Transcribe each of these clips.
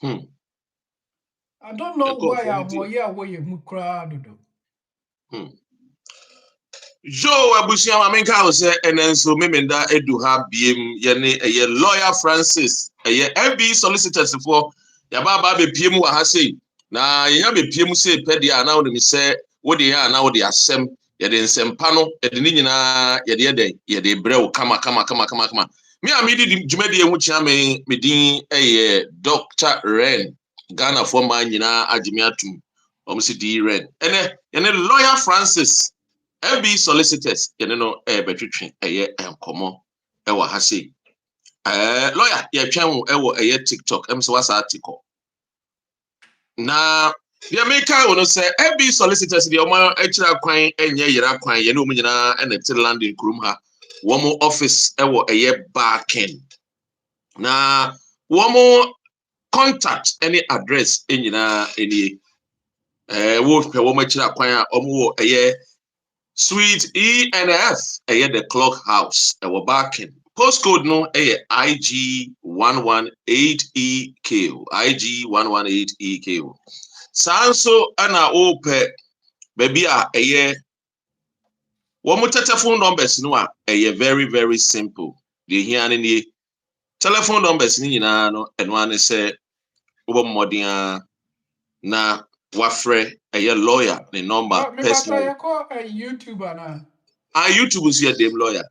I don't know why I'm here where you mukra do. Joe Abusia Maminka was and then so Mimenda Edu have BM Yene a lawyer Francis a FB solicitors for Yababa be PM Wahase. Now you have a PM say pedia now me say what they are now the assem Yadin Sempano Edinina Yade Brew kama. Me a midi Jumedi which I may medin a Dr. Ren Ghana for Manina Ajimiatum Omcidi Ren and a lawyer Francis. FB solicitors, between enkomo ewa ha say. Lawyer, ye twan ewo TikTok, so what's article. Na the America wono say FB solicitors the omo ekira kwan enye yera kwan ye no nyina na te land in kurum ha. Womo office ewo backing. Na womo contact any address enyina eni wo hwe womo ekira kwan a omo wo Suite ENF, the clock house, our backing. Postcode no IG118EQ. IG118EQ. Sanso ana ope baby one more telephone numbers no very, very simple. The here any telephone numbers ni no and one say obomodia na wafre lawyer the number personally. I call a YouTuber now. YouTube is your damn lawyer.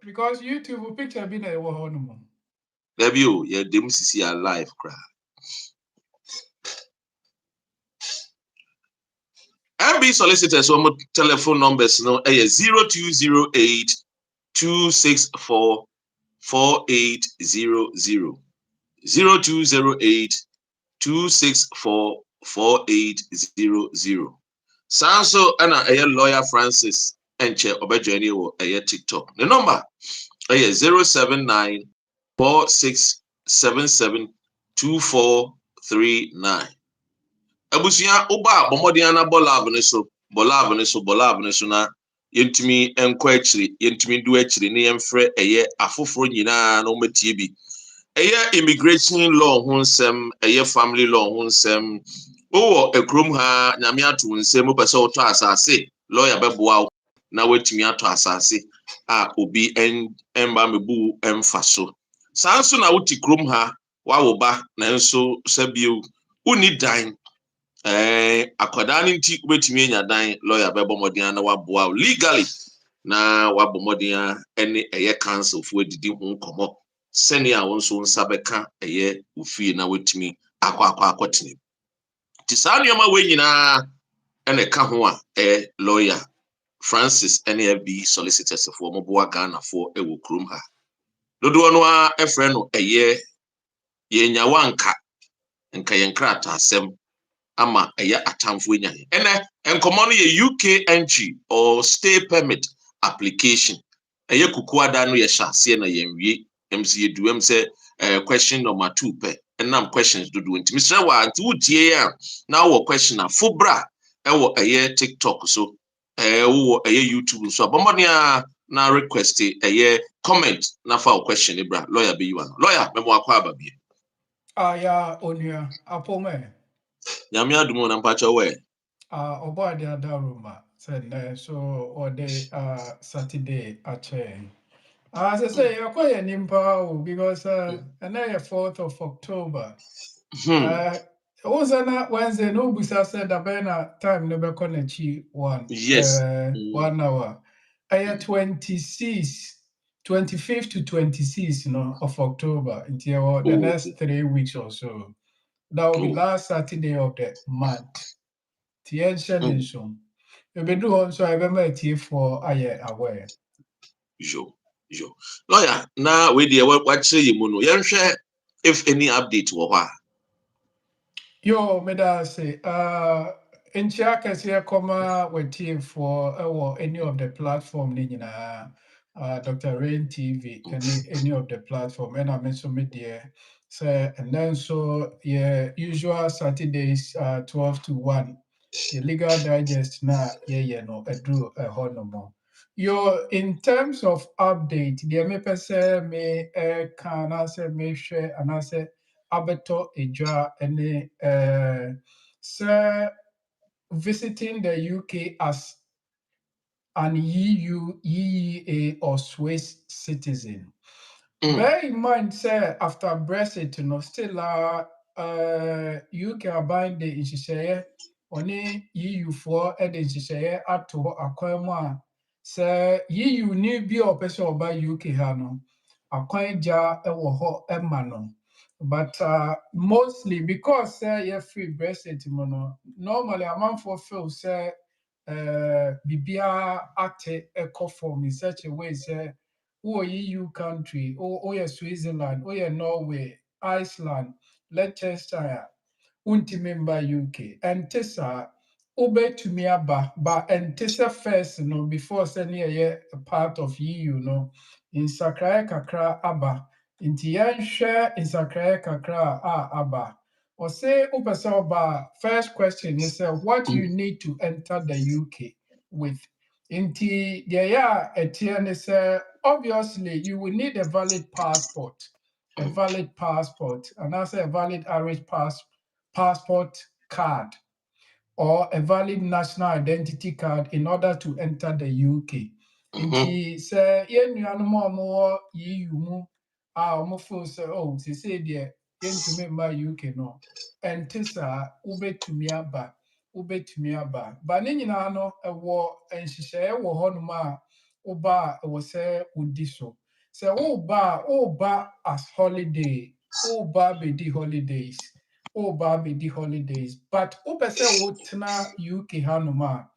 Because YouTube will picture being a woman. There you, your damn see alive cry. MB solicitors one telephone numbers no 0208 264 4800 0208 264 4800. Sanso and a lawyer Francis Enche Obejani or a TikTok. The number 079 4677 2439. Abusia Oba Bomodiana Bolab na yentumi enko achiri yentumi du achiri ne yemfre afoforo nyina no matiebi immigration law ho nsem family law ho nsem wo ekrom ha nyame ato nsem pese oto asase lawyer beboa na watumi ato asase a obi emba mebu emfa so sanso na wuti krom ha wawo ba na nso sabio uni dan akodani nti betumi enya dan lawyer bebo modern na waboa legally na wabomodern ene council fu edidi hu nkomo senia wonso nsabeka ufie na wetumi akwatene ti sanioma we nyina ene ka ho a lawyer Francis NFB solicitors for moboa Ghana for ewo krum ha dodo no a efre no yenya wanka nka yenkrata asem ama atamfo enya ene enkomo no UK entry or stay permit application kukuada no shase na yenwie MC duem say question number 2 pe enam questions do nti Mr. wa nti wutie ya na wo question afobra ewo TikTok so wo YouTube so abomodea na request comment na fa question ibra lawyer be you lawyer memo akwa ababie ya onua apome nyame adumo na mpacha we obo ade adaruma said so or day Saturday ache as I say akoye nimpa because and 4th of October was na Wednesday no busa said abena time no be konechi 1 yes 1 hour 25th to 26th of October until the next 3 weeks or so. That will be last Saturday of the month. Tiensha so you be do also I remember for aware. Jo. Lawyer, now we dey what say you no yenhwe if any update wo ha. Yo, me da say in Chiakasi come with for any of the platform ni nyina Dr. Rain TV any of the platform and I mention me there say and then so yeah usual Saturdays 12 to 1 the legal digest na no drew a honomo. Yo, in terms of update, the me say me can I say me share and I say abeto edwa ene sir visiting the UK as an EU, EEA or Swiss citizen. Bear in mind, say after Brexit, still UK abide the nhyehyɛeɛ ɔne EU foɔ de nhyehyɛeɛ ato hɔ akwan mu a sɛ EU ni bi a ɔpɛ sɛ ɔba UK ha no, akwan gya wɔ hɔ ma no. But mostly because you're free Brexit mu no, normally amanfoɔ feel sɛ biribiara ate ɛkɔ form in such a way sɛ who EU country, or Switzerland, or Norway, Iceland, Liechtenstein, member UK, and Tessa, Ube to me aba, but and Tessa first, before sending a part of EU, in Sakraya Kakra aba, in Tian share in Sakraya Kakra aba. Or say, first question is what you need to enter the UK with. Inti deɛ ɛteɛ ne sɛ obviously you will need a valid passport, and also a valid Irish passport card or a valid national identity card in order to enter the UK. Inti sɛ yɛn nuanom a wɔwɔ EU mu a wɔn feel sɛ sese deɛ yɛntumi mma UK no ɛnte saa wobɛtumi aba. Ba ne nyinaa no ɛwɔ nhyehyɛeɛ wɔ hɔnom a woba a ɛwɔ sɛ wodi so. Sɛ woba as holiday, woba abɛdi holidays, but wopɛ sɛ wotena UK hanom a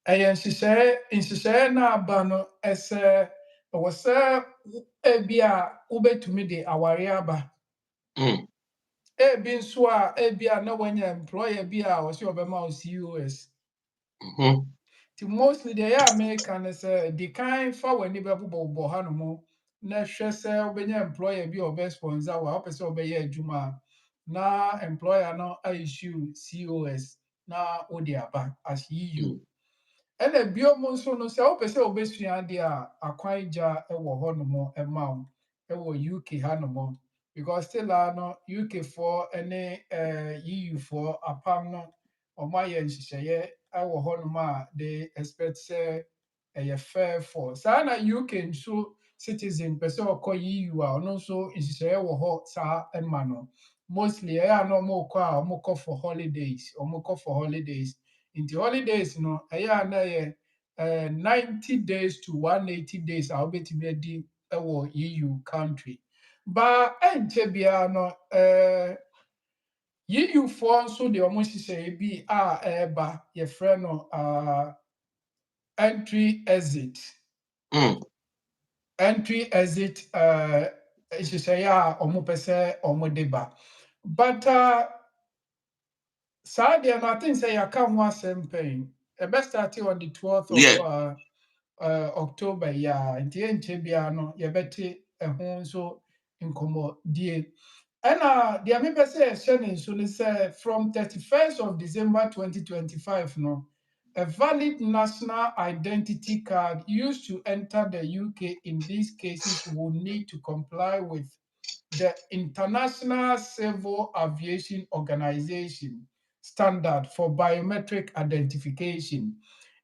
ɛyɛ nhyehyɛeɛ no aba no ɛsɛ ɛwɔ sɛ ebi a wobɛtumi de awareɛ aba. Ebi nso a ebi a na wanya employer bi a ɔsɛ ɔbɛma wo COS. Mostly the American is the kind for when you bɛbobɔ hanom na hwɛ sɛ wobɛnya employer bi a ɔbɛsponsor wo a wopɛ sɛ wobɛyɛ adwuma na employer no issue COS na wode aba as EU. Ɛna bio mu nso no sɛ wopɛ sɛ wobɛsua adeɛ a akwan gya wɔ hɔnom ma wo ɛwɔ UK hanom because still no UK for ne EU for apam no ɔmo ayɛ nhyehyɛeɛ ɛwɔ hɔnom a they expect sɛ ɛyɛ fair for saa na UK nso citizen pɛ sɛ ɔkɔ EU a ɔno nso nhyehyɛeɛ wɔ hɔ saa ma no mostly ɛyɛ a na ɔmo kɔ a ɔmo kɔ for holidays nti holidays no ɛyɛ a na ɛyɛ 90 days to 180 days a wobɛtumi adi ɛwɔ EU country. Ba ɛnkyɛ biara no EU for nso deɛ ɔmo hyehyɛ bi a ɛreba yɛfrɛ no entry exit nhyehyɛeɛ a ɔmo pɛ sɛ ɔmo de ba but saa deɛ no I think sɛ yɛaka ho asɛm pɛn ɛbɛstart on the 12th of October nti ɛnkyɛ biara no yɛbɛte ɛho nso nkɔmmɔdie. Ɛna deɛ mepɛ sɛ yɛhyɛ ne nso ne sɛ from 31st of December 2025 no, a valid national identity card used to enter the UK in these cases will need to comply with the International Civil Aviation Organization standard for biometric identification.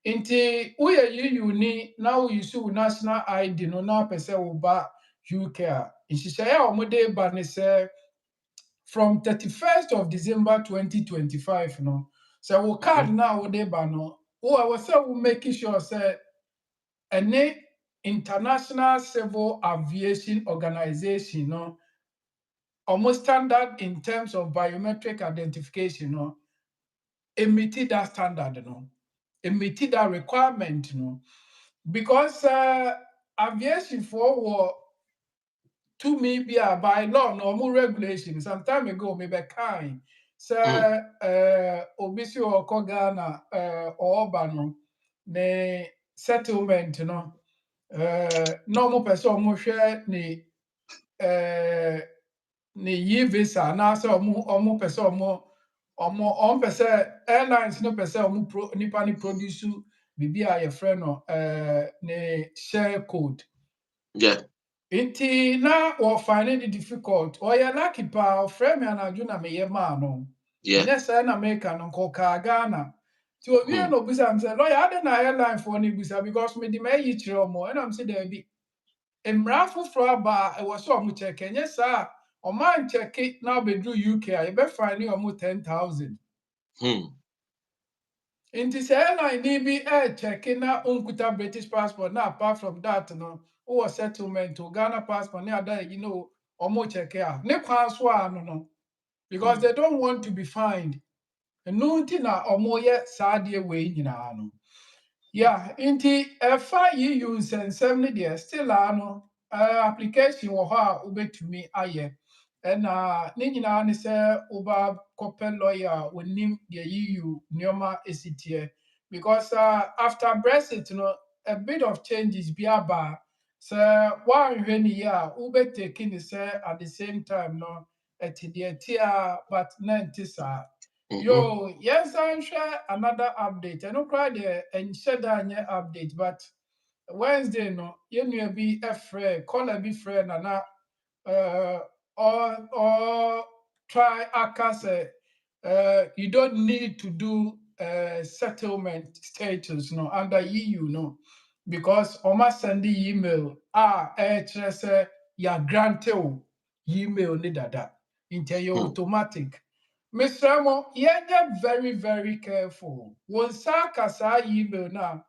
Nti woyɛ EU ni na woyi wo national ID no na wopɛ sɛ woba UK a nhyehyɛeɛ a wɔde ba ne sɛ from 31st of December 2025 no sɛ wo card na wode ba no ɛwɔ sɛ wo make sure sɛ ɛne International Civil Aviation Organization no almost standard in terms of biometric identification no emiti that standard no emiti that requirement no because aviation for tumi bi a by law no more regulation some time ago me be kind sɛ obi si ɔkɔ Ghana ɔɔba no ne settlement no na ɔmo pɛ sɛ ɔmo hwɛ ne yi visa anaasɛ ɔmo pɛ sɛ ɔmo pɛ sɛ airlines no pɛ sɛ nipa ne produce biribi a yɛfrɛ no ne share code. Yeah. Inti na or finding it difficult. Or ya lucky pa frame na juna me ye ma no. Yeah. Nyesa na America no ko ka Ghana. So we Hmm. no busa am say lawyer ade na airline for ni busa because me di me yi chiro mo and am say there be. Emra foforo aba e wo so omo check nyesa o man check na be do UK a be find omo 10,000. Hmm. Inti say airline ni bi check na unkuta British passport na apart from that no or settlement to Ghana passport na ada almost check here. Ne kwan so no because Hmm. they don't want to be fined. No nti na almost ye sadie we nyina no. Yeah, inti efa EU nsensem ne de still ano application wo ho a ubetumi aye. Na ne nyina ne se uba kopɛ lawyer wonim the EU nneɛma esitie because after Brexit no a bit of changes bi aba sɛ woanhwɛ ne yie a wobɛteki ne sɛ at the same time no ɛte deɛ ɛte a but na ɛnte saa. Mm-hmm. Yo, yes, I'm sure another update. I don't cry there and share that update, but Wednesday no, you know be a friend, call a be friend and uh or try akase you don't need to do settlement status no under EU no because almost send the email just ya grant email ni dada into your Hmm. automatic. Mr. Mo, yeah, very, very careful. Once I kasa email now,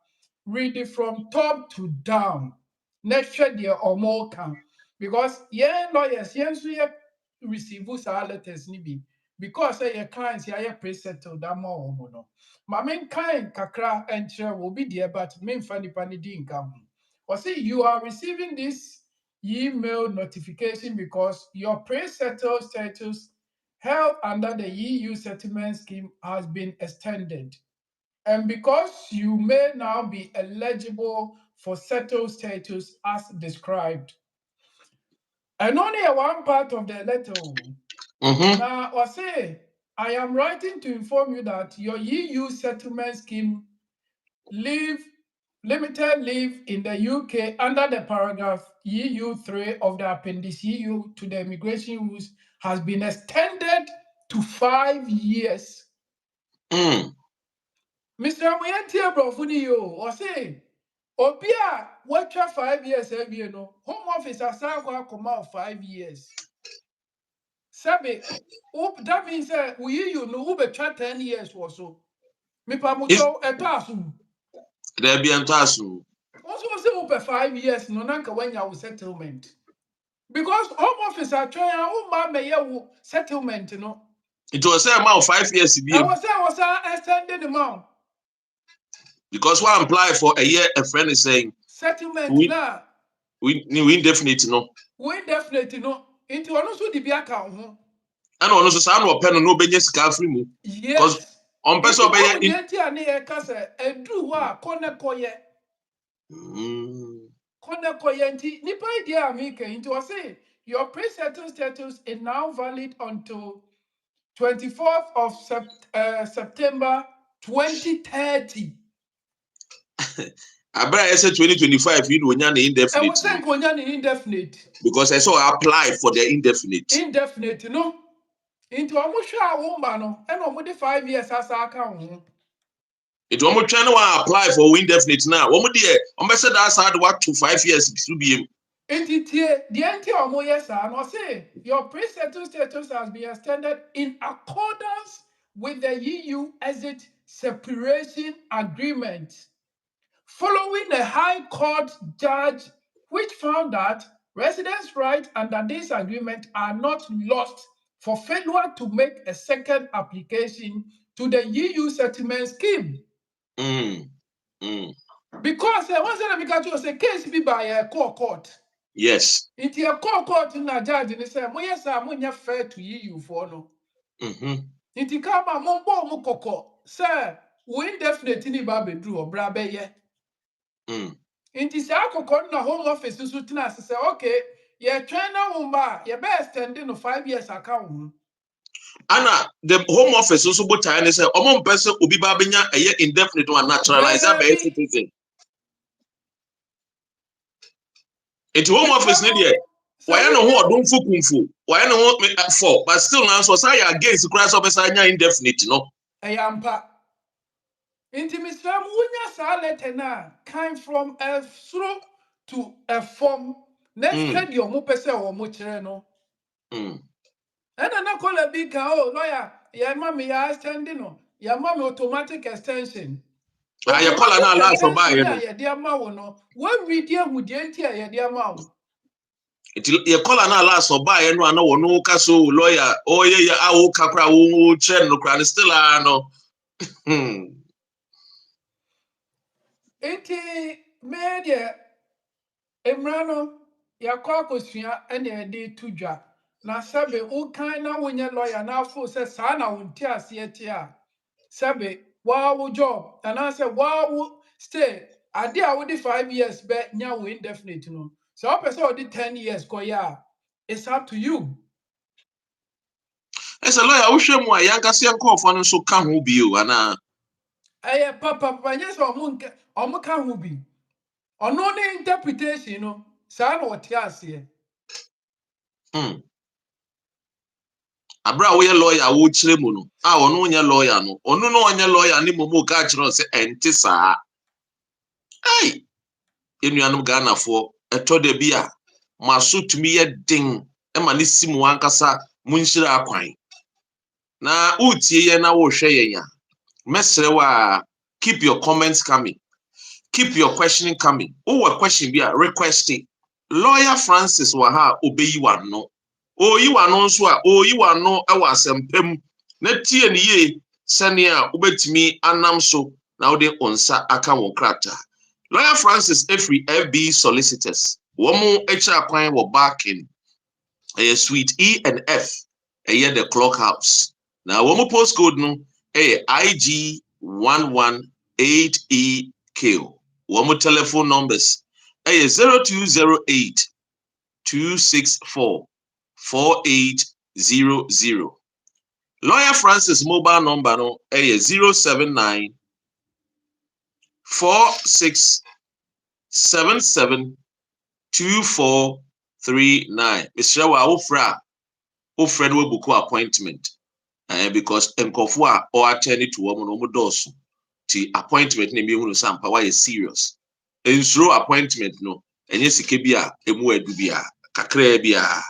read it from top to down. Next share the or can because yeah, lawyers, yes, we receive our letters nibi because your clients here pre-settled that more no. My main kind kakra and share will be there, but main funny panny income. Or see, you are receiving this email notification because your pre-settled status held under the EU settlement scheme has been extended. And because you may now be eligible for settled status as described. And only one part of the letter. Mm-hmm. Now, I say, I am writing to inform you that your EU settlement scheme leave limited leave in the UK under the paragraph EU3 of the Appendix EU to the immigration rules has been extended to 5 years. Hmm. Mr. Muyanti Brofuni yo, or say, Obia, what 5 years every no, Home Office assigned come out 5 years. Sabe, that means that we you know over 10 years or so. Me If pamucho etasu. there be antasu, Also say over 5 years no nanka when you settlement. Because home office are trying to make settlement, it was say about 5 years I BM was extended amount. because one apply for a year, a friend is saying Settlement we now. we indefinite no. We definitely into one also the account. And also sound or pen no benye sika free mu because Yes. on person Into obey all in. the anti kasa edu wa kone koye. Hmm. Kone koye nti nipa idea amike into I say your pre-settled status is now valid until 24th of September 2030. Abra I said 2025 you know nya I was indefinite saying indefinite. because I saw apply for the indefinite. Indefinite, Into almost a woman, and almost 5 years as I count. It one trying to apply for indefinite now. One there, on said that's hard work to 5 years to be. Into the anti almost yes, and I say your pre-settled status has been extended in accordance with the EU exit separation agreement, following a High Court judge which found that residents' rights under this agreement are not lost for failure to make a second application to the EU settlement scheme. Mm. Mm. Because once I say case be by a court. Yes. Nti a court na judge ni say mo yes a mo nya fair to EU for no. Mm-hmm. Nti kama mo bo mo kokko say we indefinite ni ba bedru obra be ye. Mm. Nti saa akụkọ na home office nso tena ase sɛ okay yɛtwɛn na wo mba a yɛbɛ extend no 5 years aka wo ho. Anna, the home office also both time say omo person obi ba benya a indefinite one naturalize by Daabi citizen. Into home office ni there. Why no ho odum fu kumfu. Why no ho for but still now so say against class officer anya indefinite no. Ayampa. Intimacy munya sa letter na came from a through to a form. Next study or mo pese or mo chere no. And I call a big lawyer. Ya mami ya extending no. Ya mami automatic extension. You call an last for buy no. Ya dia ma wo no. When we dia hu dia ntia ya dia ma wo. You call an last for buy no ana wo no ka so lawyer. Oh yeah awu ka kra wo chere no kra still no. Enti media Emrano yakwa kosua ene de tudwa na sabe ukan na wonye lawyer na afo se sa na wonti ase etia sabe wa wo job and I say wa wo stay ade a wo di 5 years be nya wo indefinite no so person wo di 10 years ko ya it's up to you. As a lawyer, we show more young Cassian call for so can who be you and Papa yes omo kan hu bi ono ne interpretation no sa na wo ti ase Abra we lawyer wo chire mu no ono nya lawyer no ono no onye lawyer ni momo ka chire se enti saa ai enuanum Ghana fo etode bia maso tumi ye den e ma ne simu ankasa munhira akwan na utie ye na wo hwe ye ya mesre wa keep your comments coming, keep your questioning coming. Oh, a question be a requesting lawyer Francis waha obeyi wano o yi wano nso a o yi wano e wa asempem na tie ne ye sene a ubetimi anam so na wode onsa aka won krata. Lawyer Francis every FB solicitors womo echa kwan wo backing suite E and F the clock house. Now womo postcode no IG 118EQ. Womo telephone numbers 0208 264 4800. Lawyer Francis mobile number no 079 4677 2439. Mr. Wa Ofred we book appointment because enkofo or attend to woman no doors ti appointment na ehunu sampa why is serious. Ensuro appointment no enye sike bia emu adu bia kakra bia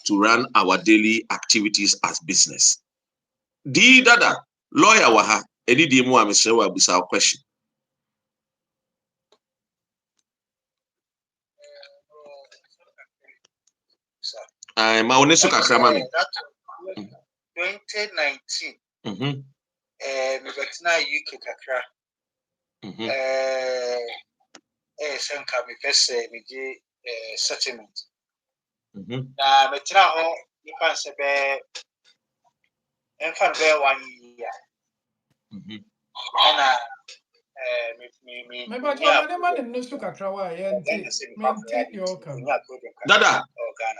to run our daily activities as business. Di dada lawyer wa ha edi di mu Mr. Wa busa question. Ma oneso kakra mami. 2019. Me betina UK kakra. Senka me pese me di settlement. Na betina ho ifa se be enfa be 1 year. Ana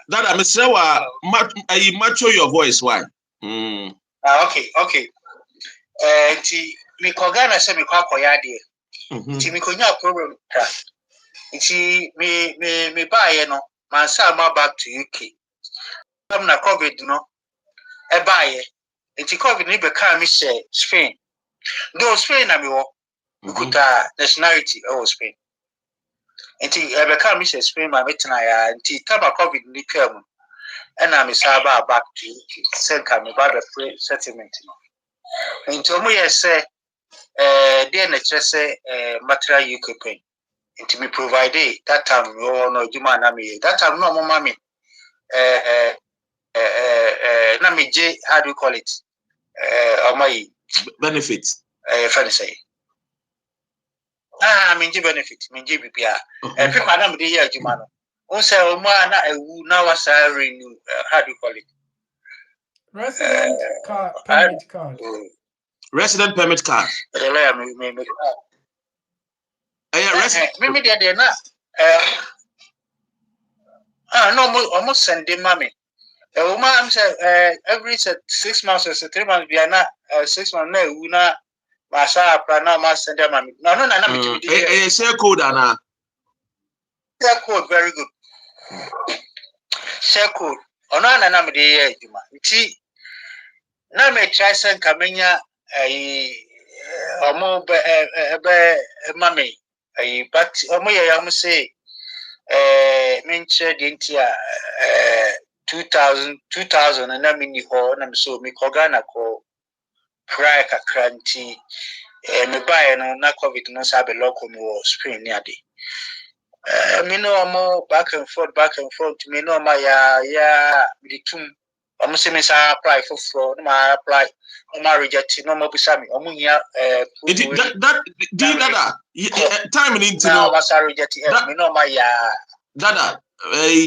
Dada, Mr. Wa macho your voice why? Okay. Ti me ko Ghana se me kwa koya de. Ti me konya problem ka. Ti me buy no, man say ma back to UK. Come na COVID no. E buy ti COVID ni be ka me share Spain. No Spain na me wo. Kuta nationality Spain. Nti ebe ka me share Spain ma metina ya nti taba COVID ni twam. And I'm back to send me about the free settlement. Into me, I say, dear nature say, material you could pay. Into me provide that time, no, you man, that time, no, mommy, Nami J, how do you call it? My benefits. Funny say. I mean, benefit, mean, GBPR. And people are not the year, Jumano. Also, now was renew. How do you call it? Resident permit card. Resident permit card. Maybe they're not. No, almost sending mommy. Woman every 6 months or 3 months, we are not 6 months. No, we not. Masa prana mas send them. No. Share code, Anna. Share code, very good. Sheko ono ana na me de ye adwuma nti na me try sen kamenya omo be mame but omo ye am say menche de nti a 2000 na me ni ho na me so me koga na ko prior kakra nti me buy no na covid no sabe local me was spring ni ade me no mo back and forth me no ma ya me tum omo se me sa apply for no ma apply no ma reject no ma bisa me omo hia that time in into no ma sa reject me no ma ya dada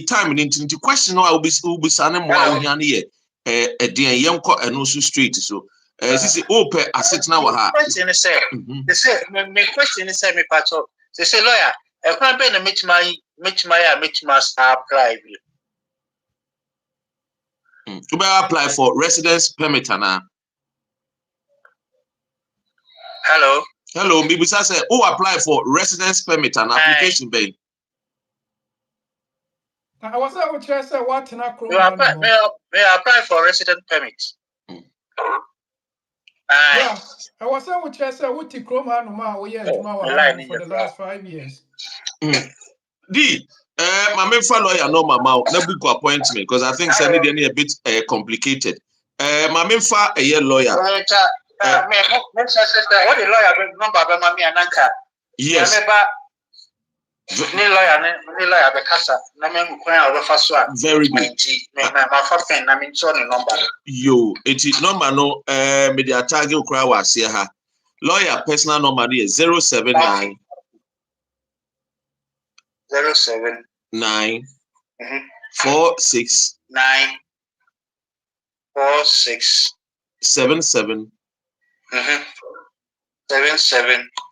time in into question no will be sanem wa hia ne ye den yenko eno so straight so sisi open asset na wa ha question is say they say me question is say me pato they say lawyer e kwa be na metima apply you better apply for residence permit na hello maybe say who apply for residence permit and application bay I was able to say what na may apply for residence permit yeah, I was able to say what the Chrome Hanuma we for the last 5 years. My main lawyer no mama na book appointment because I think send it a bit complicated. My main a year lawyer. What the lawyer number be ananka. Yes. Ni lawyer be kasa na me nkwan a so a very good. My fa na me so number. Yo, it number no me the tag you cry was here ha. Lawyer personal number is 079 079 46 77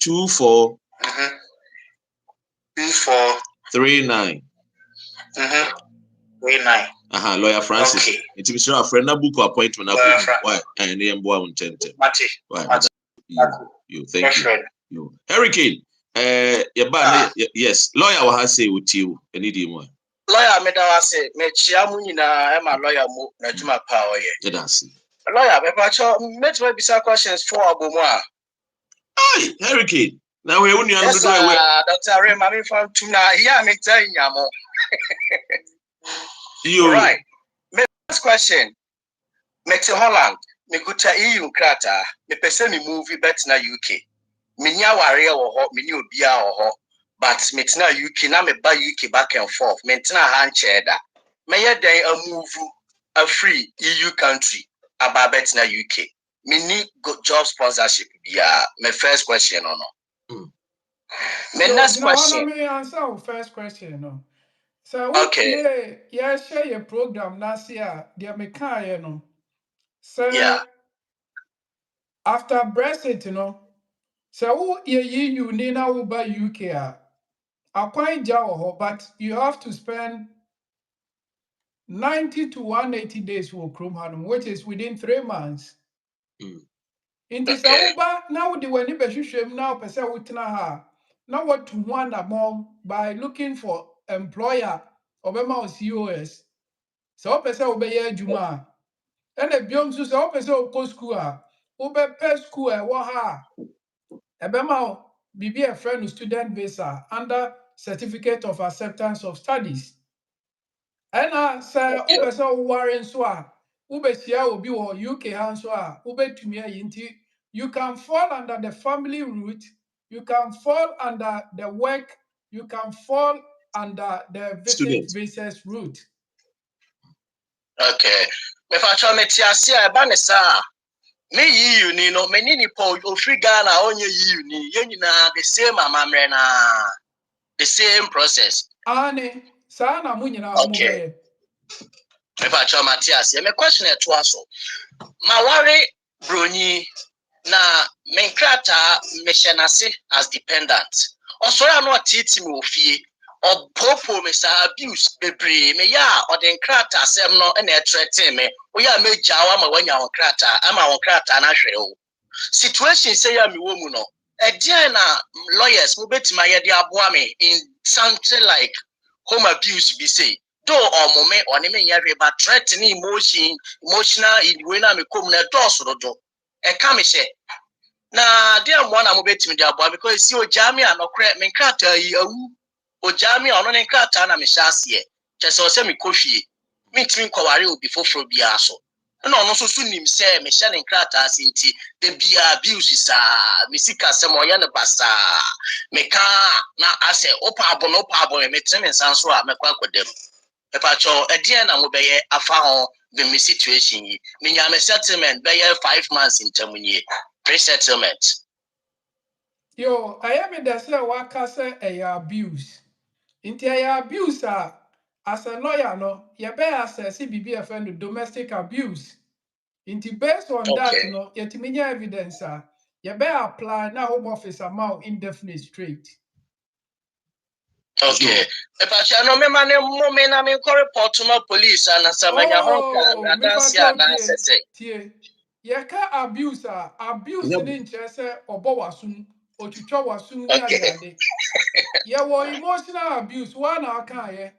24 39 Lawyer Francis. Okay. It is a friend book appointment. Why? And the boy on 10. You thank you. Hurricane. Yes. Lawyer will have say with you. Any more. Lawyer me da say me chia mu nyina e ma lawyer mu na djuma pa oye. That's it. Lawyer me pa cho met me bisa questions for abomu a. Hey, Hurricane. Now we only yes, Dr. Ray mami from tuna here me tell nyamo. You right. Me first question. Me to Holland, me go to EU krata, me pese me movie bet na UK. Me nya ware wo ho, me ni obia wo ho. But me tina UK na me ba UK back and forth. Me tina han cheda. Me ye den a move a free EU country about bet na UK. Me need job sponsorship. Yeah, my first question or no. My next question. Me answer first question no. So okay. Yeah, share your program last year. They me can no. So yeah. After Brexit, so who you need now by UK quite jaw, but you have to spend 90 to 180 days for Chrome Hanum, which is within 3 months. In this now the when you now person wutna now what to one among by looking for employer obema COS. So person obey juma. And the biom so person go school ube school ebema be a friend student visa under certificate of acceptance of studies. And say ube so warren so ube sia obi wo UK hanso ube tumia yinti you can fall under the family route, you can fall under the work, you can fall under the visit visas route. Okay. Me fa cho me tiase e ba ne sa me EU ni no me ni po ofri Ghana onye EU ni ye nyina the same amamre na the same process. Ane sa na mu nyina mu be. Me fa cho Matthias me question e to aso. Ma ware broni na me nkrata me hyenase as dependent. Osoro no titi me ofie. Or popo me sa abuse bebre me ya or the nkrata asem no na e threaten me o ya me jawa ma wanya won krata ama won krata na hwe o situation say ya me wo mu no e dia na lawyers mo betima ye de aboa me in something like home abuse be say do or moment or name yare but threatening emotional when I'm a common doors or do a camishe. Na dear one I'm betting the boy because you jammy and no crack me cat o jammy or no cat and I'm a chassis. Just or semi coffee. Meet me kowari will be for biaso. No so soon him say me shanning cratas inti the bia abuse misika semoyana basa meka na ase opabo no pabo me teme sanso a mekwa kodem e pa cho e die na mo beye afa ho the me situation yi me nya me settlement beye 5 months in termunye pre-settlement. Yo, I am in the say waka say abuse. Inti abuse as a lawyer no, you better assess BBFN domestic abuse. Inti based on that Okay. no, yetiminya evidence you better apply na home office amount indefinite straight. Okay. E pa cho no me mane mo me na me ko report to police and samanya honka na dansi na sese. Tie. Yeka abuse abuse ni nche se obo wasum, otwitwa wasum ni ade. Ye wo emotional abuse one aka ye.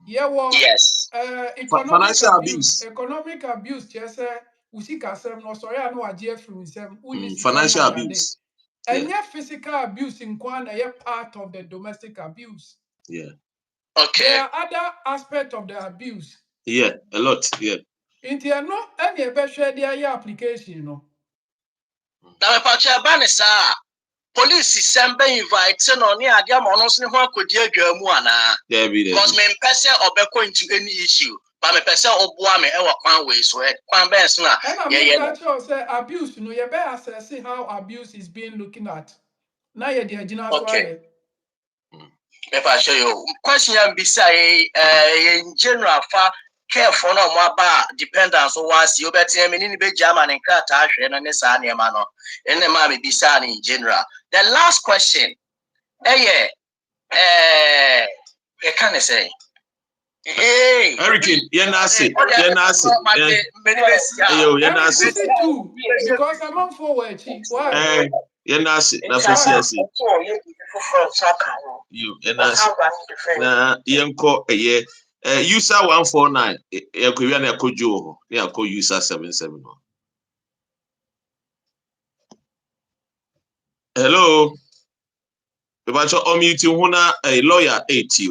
Ye wo Yes. economic Financial abuse. abuse. Economic abuse che se usika sem no sorry anu agye free sem uni sika Financial nya ade. abuse. And yeah. Physical abuse in Kwan a part of the domestic abuse. Yeah. Okay. There are other aspects of the abuse. Yeah, a lot. Yeah. Inti no any ebe share their application no. Na me pa cho ba ne sa police sembe invite no ni ade am ono so ne ho akodi adwa mu ana. Yeah, be there. Because me pese obeko into any issue, but me pese oboa me e wa kwan we so e kwan ben so na ye say abuse no you better assess how abuse is being looking at. Na ye the agina so okay. Me pa show you question am be say in general fa careful no mo ba dependence so was you better me ni be German and cat ahwe no ne sa ne ma no ene ma me be say in general. The last question you can say hey, Hurricane, you're nasty. You're nasty. Yo, you're nasty. Too, because I'm on forward. Why? You're nasty. That's what I see. You, you're nasty. Nah, yanko, yeah. User 149. Yeah, could be an echo Joe. Yeah, call user 77. Hello. If I show unmute a lawyer 80.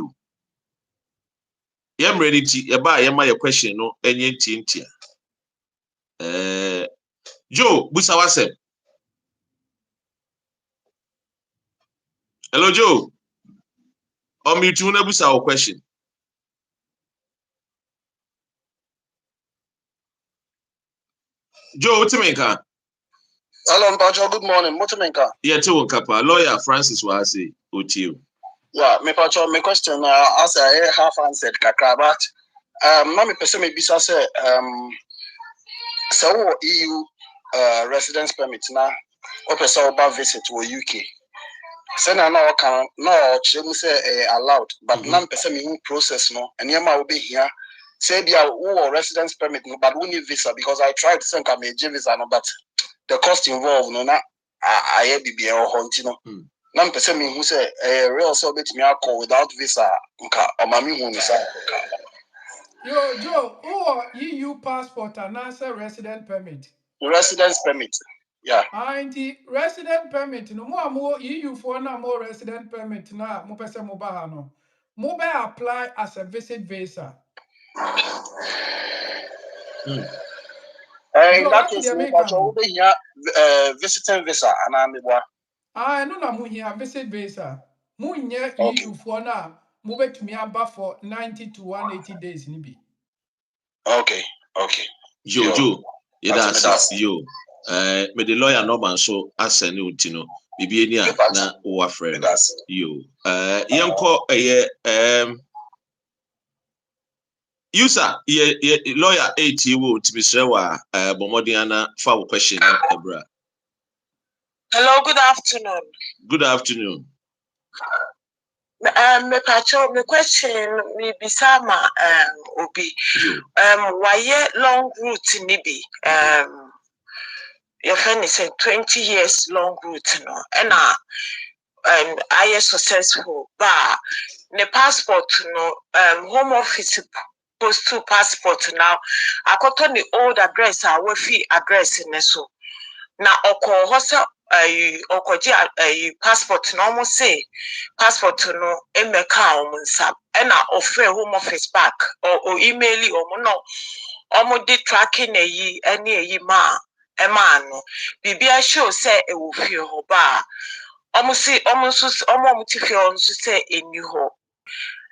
I'm ready to buy my question no any tintia. Joe, busa wase. Hello Joe. Unmute una busa our question. Joe, what you mean? Hello, Mpacho. Good morning. What you mean? Yeah, to Kapa. Lawyer Francis was say you. Yeah, Mpacho. My question, as I half answered, kakra, but now me person me bisa say so EU residence permit na o person oba visit to UK. Say na o can no chemu say allowed, but now person me process no, and yema will be here. Say dia who residence permit no, but we need visa because I tried to send a visa no, but the cost involved no na I be or huntino. Now person me who say real so bit me call without visa nka o mami hu nsa. Yo, Joe, EU passport and answer resident permit. Residence permit. Yeah. The resident permit no more EU for na more resident permit na mo pese mo ba no. Mo be apply as a visit visa. In that case, we be here visiting visa and I'm no na mo here visit visa. Mo nye EU for na mo betumi aba for 90 to 180 days ni bi. Okay. Joe, that's you. Me the lawyer no man so asene utino. Bibi eni a na wo afre you. Yenko user lawyer 80 wo to be sure wa bomodiana fa question ebra. Hello, good afternoon. Good afternoon. Me pacho, me question me bisama obi. Why long route nibi? Your friend is 20 years long route no. And I am successful, but the passport no home office postal passport now akoto the old address a we address ne so na oko hosa okoji passport no almost say passport no emeka omunsa e na offer home office back or email or no omo di tracking eyi ene eyi ma e ma no bibia show say e wo fie ho ba omo si omo ti fie on so say eni ho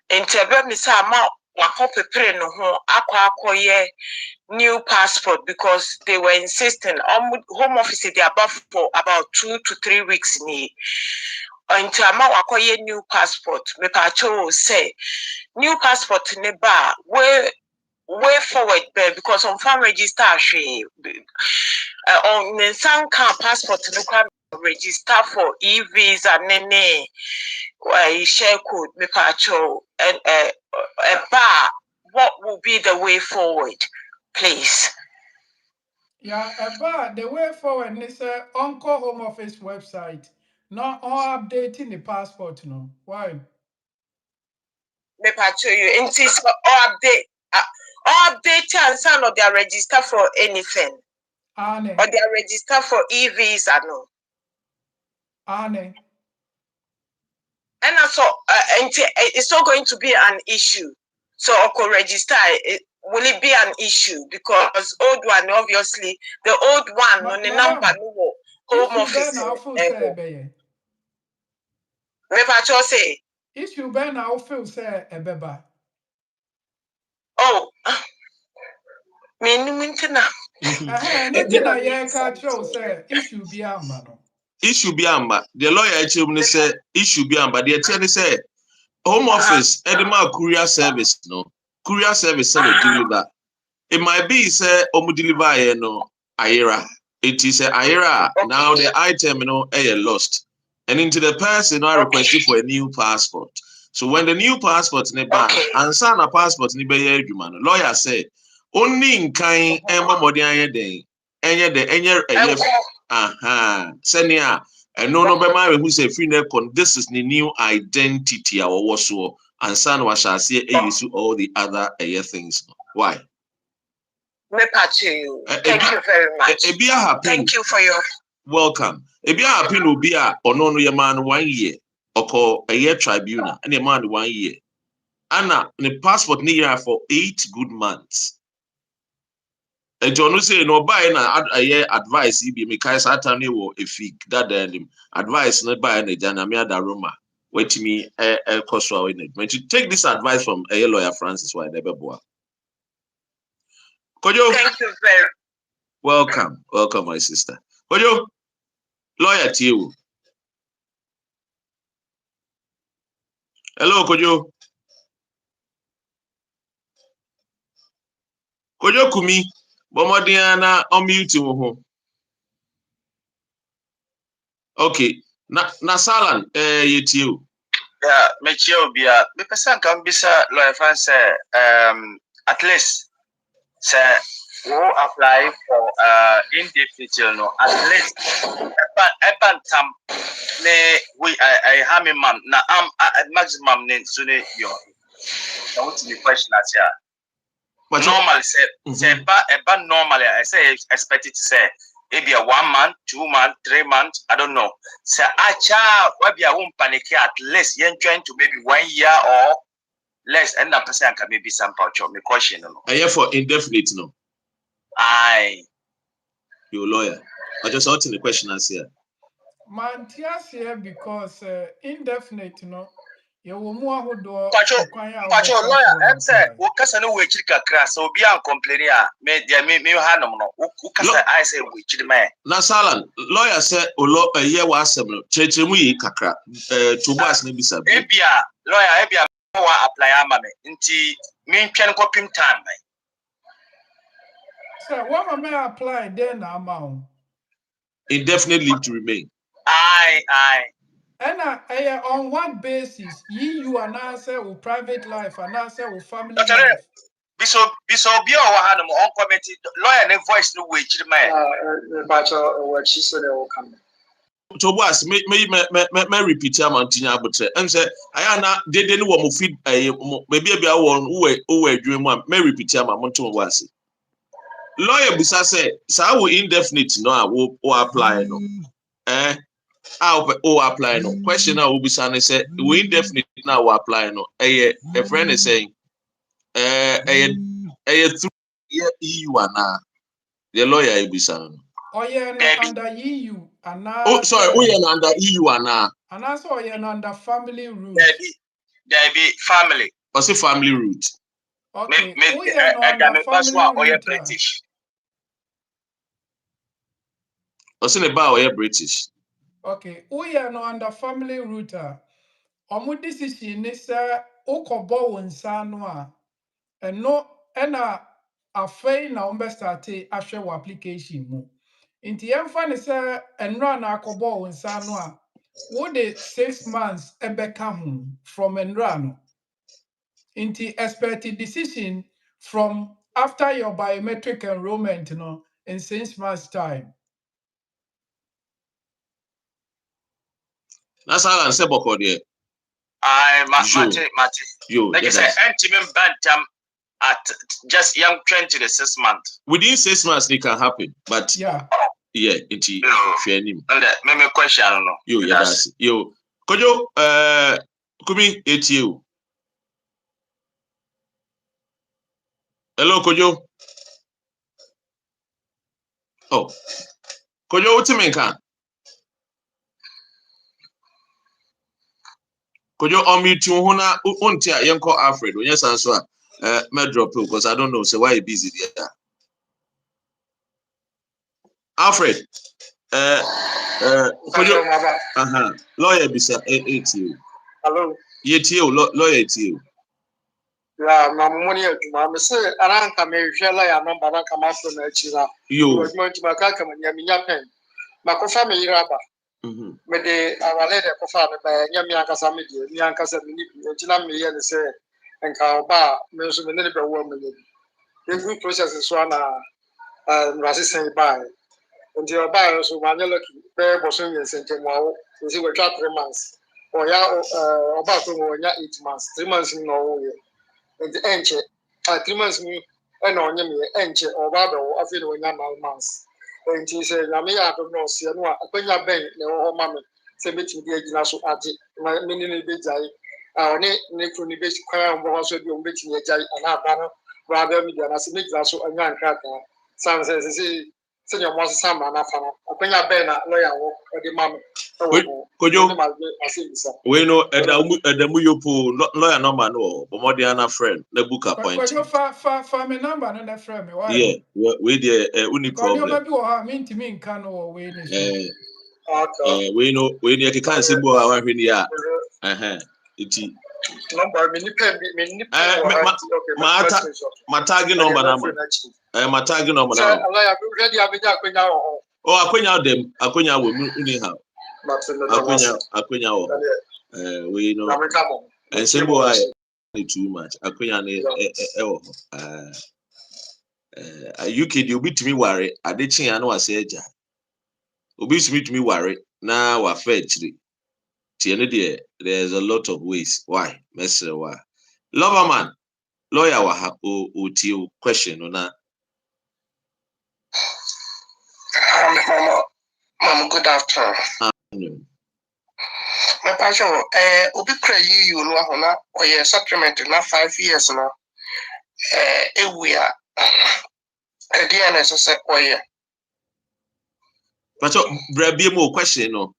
entebe mi say ama wako prepare no ho akwa new passport because they were insisting home office they above for about 2 to 3 weeks ni until ama wakoye new passport me pa cho say new passport ne ba way forward because on farm register on the some car passport no can register for e-visa nene share code me pa cho and what will be the way forward, please? Yeah, about the way forward is Uncle Home Office website. Not all updating the passport, no. Why? Me show you. And this or update and some of their register for anything. Anne. Or they are register for e-visa, no. Anne. And also, it's not going to be an issue. So, okay, register. Will it be an issue? Because old one, obviously, the old one on the number no home office. Me pacho say. Issue ben now feel say ebeba. Oh, me mintina. Anything I hear catch say issue be amano. Issue be amba. The lawyer actually say issue be amba. The attorney say home office edema courier service no. Courier service say deliver. It might be say omu deliver no ayera. It is a ayera now the item lost. And into the person I requested for a new passport. So when the new passport ne ban and sign a passport ni be lawyer say only in kind modern day senia and no be who say free this is the new identity our was and son was shall say use all the other things. Why? Thank you very much. Thank you for your welcome. If you happy no be a no your man 1 year or call a year tribunal and a man 1 year. Anna the passport near for 8 good months. And John say no buy a year advice be me kai satani wo if that advice not buy any janamia da Roma. Wait me a coswa in it. When you take this advice from a lawyer Francis why never boa. Kojo, thank you very welcome, my sister. Kojo, lawyer to you. Hello, Kojo. Kojo Kumi, Bomodiana unmute ho. Okay. Na Salan, yet you. Yeah, Mechio Bia. Me person can be sir lawyer fan say at least say who apply for indefinite no at least epan tam ne we I have me mom na maximum ne so ne yo. I want to be question as here. Normally say eba normally I say expect it to say maybe a 1 month, 2 months, 3 months, I don't know. Say acha maybe I won't panic at least you're trying to maybe 1 year or less and that person can maybe some pouch of me question no. A year for indefinite no. Aye. Your lawyer. I just asking the question as here. Man, here because indefinite no. You will move do Pacho lawyer I'm say wo kasa no we chiri kakra so obi an complain a me hanom no wo kasa I say we chiri me na Salan lawyer say olo ye wa asem no chechemu yi kakra tubas na bisa bi ebia lawyer ebia wa apply ama me nti me ntwen kopim time me so what may apply then amount indefinite leave to remain. Aye. And on what basis you and I say with private life and I say with family life? Biso bi o wa hanom on committee lawyer ne voice no we chiri me but what she said will come. to was me repeat am antinya abutre em say ayana dede ni wo mo feed maybe bia won wo adwuma mu am me repeat am monto was lawyer bisa say sa wo indefinite no a wo apply no o apply no question na wo bisa ne say wo indefinite na wo apply no a friend is saying through EU ana the lawyer bisa no Oh yeah, no under EU and oh sorry we are under EU ana and also yeah no under family route. There be family. Or say family route. Okay. Oh yeah no under family route. British. Or say the bar or British. Okay. Oh yeah no under family route. Omo decision is okobo wonsa no a eno ena afei na umbe start ahwe wo application mu. Inti yemfa ne se enra na akobo wonsa no a wo de 6 months ebeka ho from enra no. Inti expected decision from after your biometric enrollment in 6 months time. That's how I say boko there. Mate. Yo, like you say, anti-mem bantam at just young 20 to 6 months. Within 6 months it can happen, but yeah, it's fair name. And maybe question, I don't know. Yo, yeah, that's it. Yo, Kojo, Kumi, it's you. Hello, Kojo. Oh, Kojo, what you mean, can? Kojo, unmute you, hona, untia, yanko Alfred, when yes, answer, me drop you, because I don't know, so why you busy there? Alfred, Kojo, lawyer, bisa, it's you. Hello. Yet you, lawyer, it's you. Yeah, my money. I say, I don't me share like I'm not come out from the China. You. Was going to my car, come and yammy pen. My family rubber. But they are lady coffee by Yamiaka Sammy, Yanka Sammy, China me and say, and cow bar, mention the neighbor woman. The good process is one resistant by. Until your buyer, so when you're looking, very Boston and St. Wow, is it 3 months? Or about 8 months, 3 months in Norway. And the enche, 3 months me, and on me, enche, or rather, I feel when I'm 9 months. And she said, I may have no see, and when you're bang, no mamma, say meeting the agent, at it, my mini big eye. Our neck from the basic crown was also doing meeting a jay and our banner, rather me than as a mix also a young cracker. Some says, Senior was some man, when you're bang, lawyer, or the mamma. Could you? We know at the Muyopo lawyer number no, but more than a friend, the book appointment. Could you family number and a friend? Yeah, we the only problem. We know we need to cancel our here. It's number my target number. My target number. Oh, Akwenya them. Akwenya will anyhow. Akwenya. We know. And simple I too much. Akwenya UK the obi to me worry. I did chin and was say ja. Obi to me worry. Now we're fair actually. There's a lot of ways. Why? Message why? Lover man, lawyer wa question on that. Mama, good afternoon. My passion, Obi you know, or your supplement now 5 years now. We are a DNS, or yeah. But be more question, no.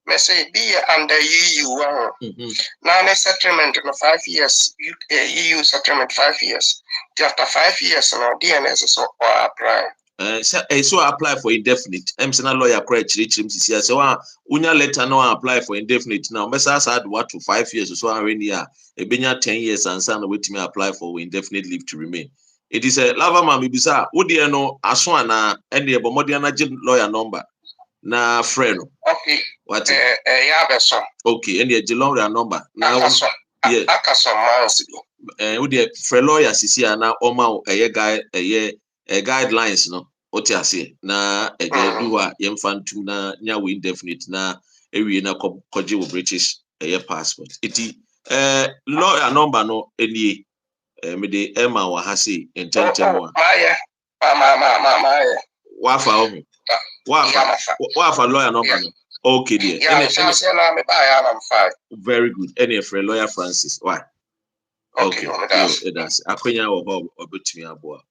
Me say be under EU. Now, a settlement in 5 years, EU settlement 5 years. After 5 years, now DNS or apply. So apply for indefinite. I'm saying lawyer correct him to see. So unya letter no apply for indefinite. Now, Messa had what to 5 years so when year a benya 10 years and son wait me apply for indefinite leave to remain. It is a lava man bibisa. Would you know aswana any abomodiana lawyer number na friend? Okay. What? Yeah, okay, any a lawyer number now. Yeah. Would you for lawyer sisi na oma a guy a guidelines no What you say? Na eje do a yemfantum na nyawo indefinite na ewie na koje wo British passport. Iti lawyer number no enie me de Emma wa ha say intentem wa. Wafa lawyer number no. Okay dear. Very good. Any friend lawyer Francis. Why? Okay. It does. Akonya wo ho obetumi aboa.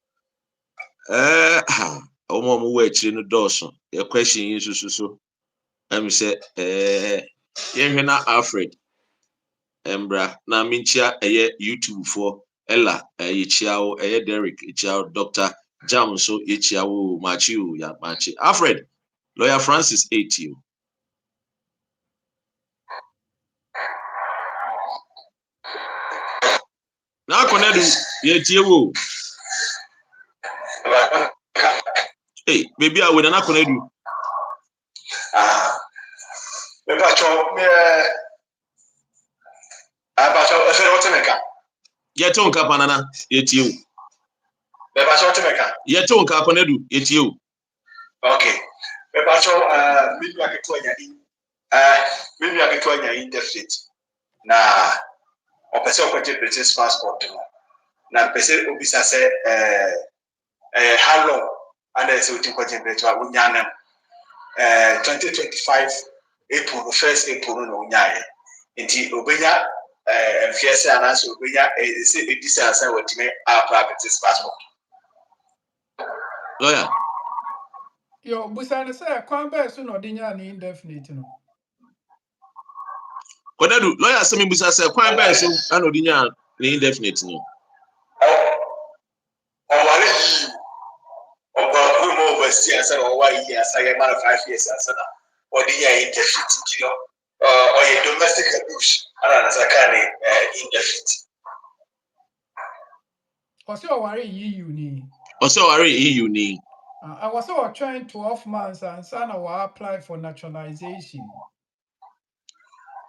Omo we chiri no dawson. Your question is so. I'm say yenhwe na Alfred Embra na minchia YouTube for Ella yichiao Derek yichiao Dr. Jam so yichiao Machiu ya Machi. Alfred lawyer Francis 8 na konedu yetiewo. Hey, baby, I will not connect you. Yet on Capanana, yet you. Yet on Capanedu, yet you. Okay. Maybe I can tell you indefinite. Na or person with British passport. Na person obisa say how long and then so think what in 2025 April 1st April no nyaye. Nti obenya mfiase anaso obenya say this answer what me apply British passport. Lawyer. Yo, busane say kwan be so no dinya ni indefinite no. Konedu lawyer say me busa say kwan be so ano dinya ni indefinite no. I said, oh, why years? I am 5 years. I said, or the year indefinite, or a domestic abuse. And as I can indefinite. Also, worry EU ni. Also, worry EU ni. I was also trying 12 months and son I will apply for naturalization.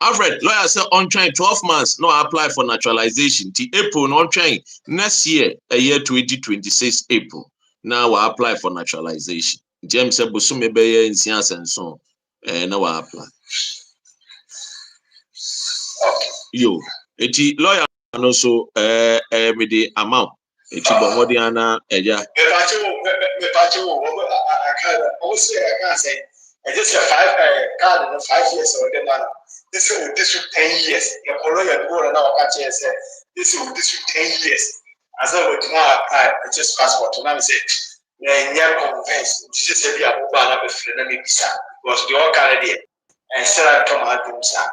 Alfred, lawyer say on train 12 months, no apply for naturalization. Till April, no train. Next year, a year 2026 April. Now we apply for naturalization. James said, "Busume beye in science and so." Now we apply. Yo, eti lawyer also me the amount. Eti bomodiana eja. I can't say. I just have 5 card in 5 years or the man. This is district 10 years. Your lawyer go and now I can't say this is district 10 years. As I would now apply just passport to now say. Yeah, convinced. Just say we are moving up with friend me bisa because the all carry there and still come out them sir.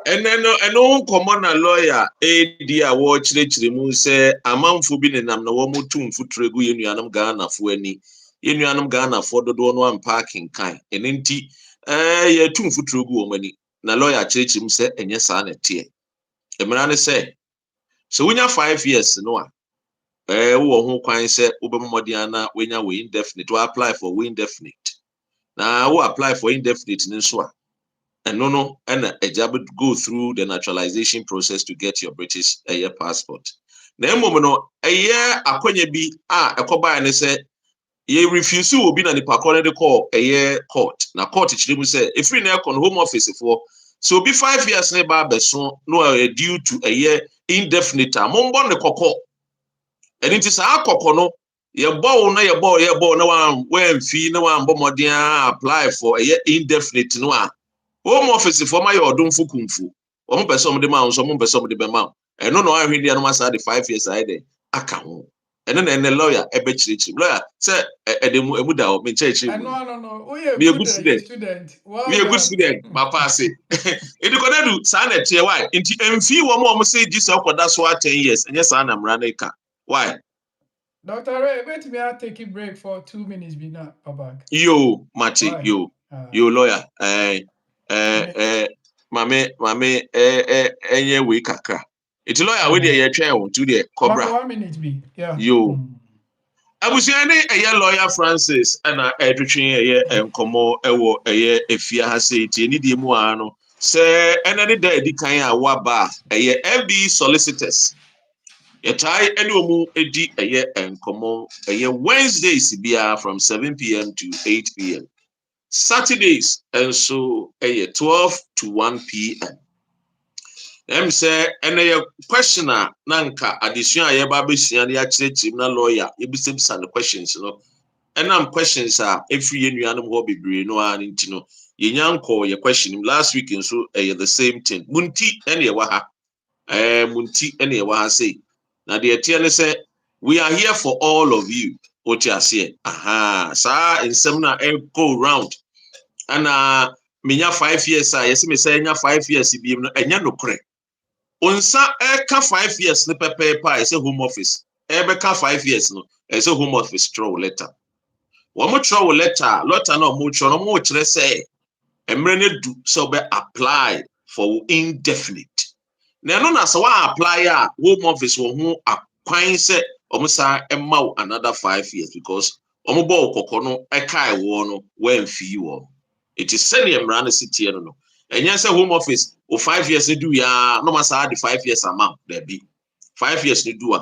And then no common lawyer dear watch mu say amanfo bi ne nam na wo mutum futregu yenuanam Ghana fo ani yenuanam Ghana fo dodo no am parking kan enenti ye tum futregu wo mani na lawyer mu say enye sa na tie emra ne say so wonya 5 years no a wo ho kwan say obemmodiana wenya we indefinite we apply for we indefinite na wo apply for indefinite nso a no and a job go through the naturalization process to get your British passport. Na emom no year akonye bi ekoba ne say ye refuse will be na nipa kɔ de call court na court chiri mu say if we na ekɔ home office for so be 5 years na ba beso no due to a year indefinite amombo ne kokɔ and it is a kokɔ no ye bɔ na wan fee na wan bomodin apply for a year indefinite no a home office for my odumfu kumfu omo person de ma so mo person de be ma e no ahwe dia no masa de 5 years aide aka ho ene na lawyer ebe chirichiri lawyer say edemu emuda o me chirichiri no we a good student we a good student ma pass it e ko na do sa na tie why nti emfi wo mo say this okoda so 10 years enye sa na mra na ka why Dr. Ray, wait me I take a break for 2 minutes be now back. Yo Machi yo lawyer mame enye we kakra iti lawyer we dey ye twen won to dey cobra 1 minute be yeah yo abusiane eye lawyer Francis ana edwetwen eye enkomo ewo eye efia ha say ti ni die mu ano se enani da edi kan a waba eye FB solicitors Yetai any omu edi eye enkomo eye Wednesdays bia from 7 p.m. to 8 p.m. Saturdays and so eye 12 to 1 p.m. Say ene question nanka addition a yeba besua na yakire na lawyer yebisebisa the questions no enam questions every yenuanom ho bebre no an ntino yenyanko ye question last week nso the same thing munti ene ye wa ha munti ene ye wa ha say na the etie say we are here for all of you what you say aha sa nsem na go round ana menya 5 years yes me say nya 5 years bi no enya no kore onsa eka 5 years ne pepepa I say home office ebeka 5 years no I say home office throw letter wo mo throw letter no mo throw no mo kire say emre ne du so be apply for indefinite na no na so wa apply home office wo ho akwan say omusa emma another 5 years because omo kokko no ekai wo no wen fi wo it is send emra na city no and yes home office 5 years do ya no masa the 5 years amount there be 5 years to do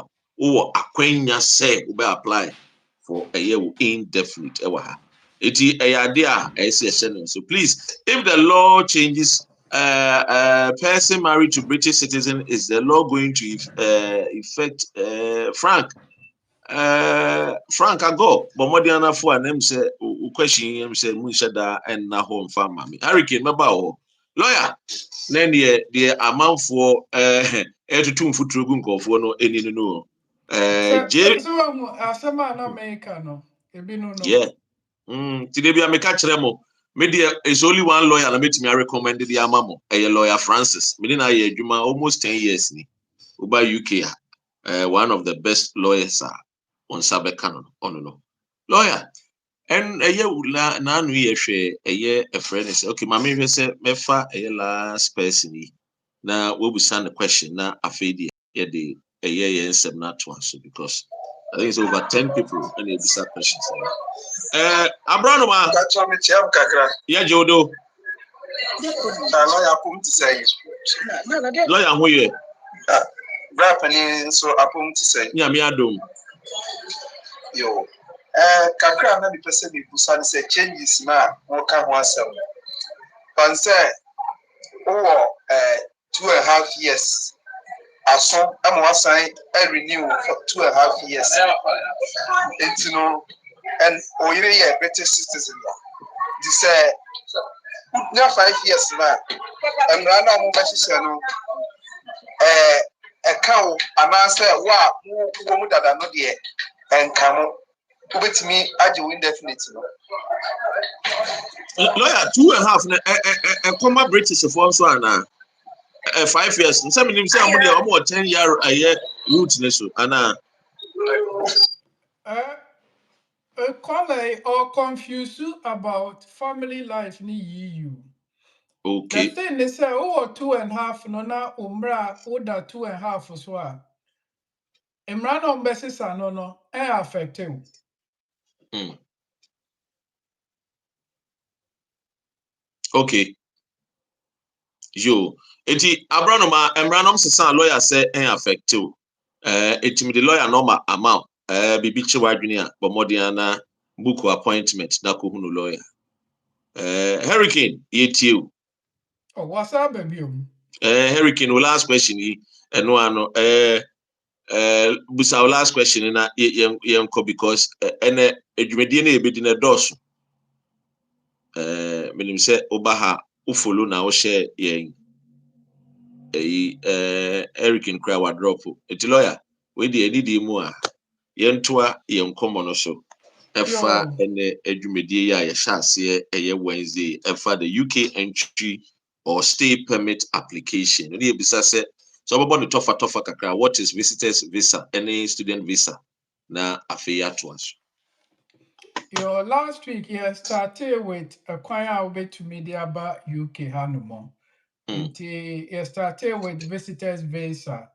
akwanya say we apply for a year indefinite ewa it is so please if the law changes person married to British citizen is the law going to affect Frank ago but modiana for an name say question him say munshada and na home farm hurricane maba lawyer then the amount for to futuro gu nkofo no eni no so asema na America no ebi no yeah today be ameka kire mo me there is only one lawyer na metimi recommend the amamo lawyer Francis me na ye adwuma almost 10 years ni over UK one of the best lawyers on Sabeka no lawyer and na anu ye hwe a friend say okay mama hwe say mefa last person ni na we will send the question na afedi ye nsem na to answer because I think it's over 10 people and they decide questions. Abranoma. That's what me tiam kakra. Yeah, Jodo. Lawyer apum to say. Lawyer who ye? Brapani so apum to say. Yeah, me adum. Yo. Kakra na the person be busan say changes na mo ka ho asem. Pan say 2.5 years. Aso am was sign renew for 2.5 years. It's and oyire British citizen. This 5 years now. And right now mo behihye no account anase wa mo dada no de enka mo ubetimi age indefinite no. Lawyer 2.5 na comma British for so ana 5 years. Some nim say am dey am 10 year a year route ne so ana Colleague or confuse you about family life ni EU. okay. The thing they say, 2.5 no na umbra oda 2.5 so a. Emra no mbesisa no affect you. Okay. Yo. Eti Abranoma emranom sesa lawyer say affect you. Etimi the lawyer normal amount bibi chiwa adwene a bomodiana book appointment na ko hunu lawyer. Hurricane yetiu. Oh, what's up, baby? Hurricane last question yi eno ano busa last question na yenko because ene adwumedie na ebedi na doso. Menim say obaha u follow na o share yen Hurricane cry wa drop. Eti lawyer we dey edidi mu a yentoa yenkomo no so. Efa ene adwumedie ya yɛhyɛ eye Wednesday efa the UK entry or stay permit application. No dey bisa say so about the tougher kakra what is visitors visa any student visa na afeya to us. Your last week you started with a choir over to media about UK Hanumo. You started with visitors visa.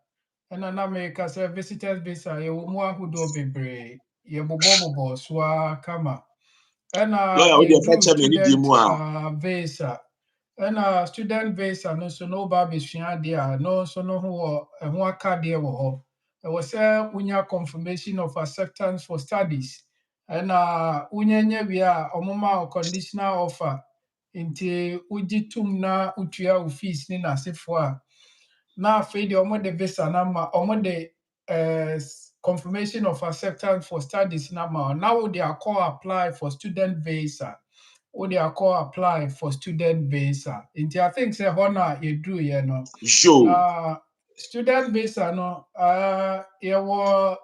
And in America, say visitors visa, you more who do be brave. You bobo swa kama. And you do student visa. And student visa no so no baby shia dia no so no who card there wo. was a confirmation of acceptance for studies. And unyenye via omoma conditional offer into ujitum na utua ufis ni nasifo a na afei de omo de visa na ma omo de confirmation of acceptance for studies na ma now they are call apply for student visa or they are call apply for student visa. Into I think say hona you do no. Student visa no yewo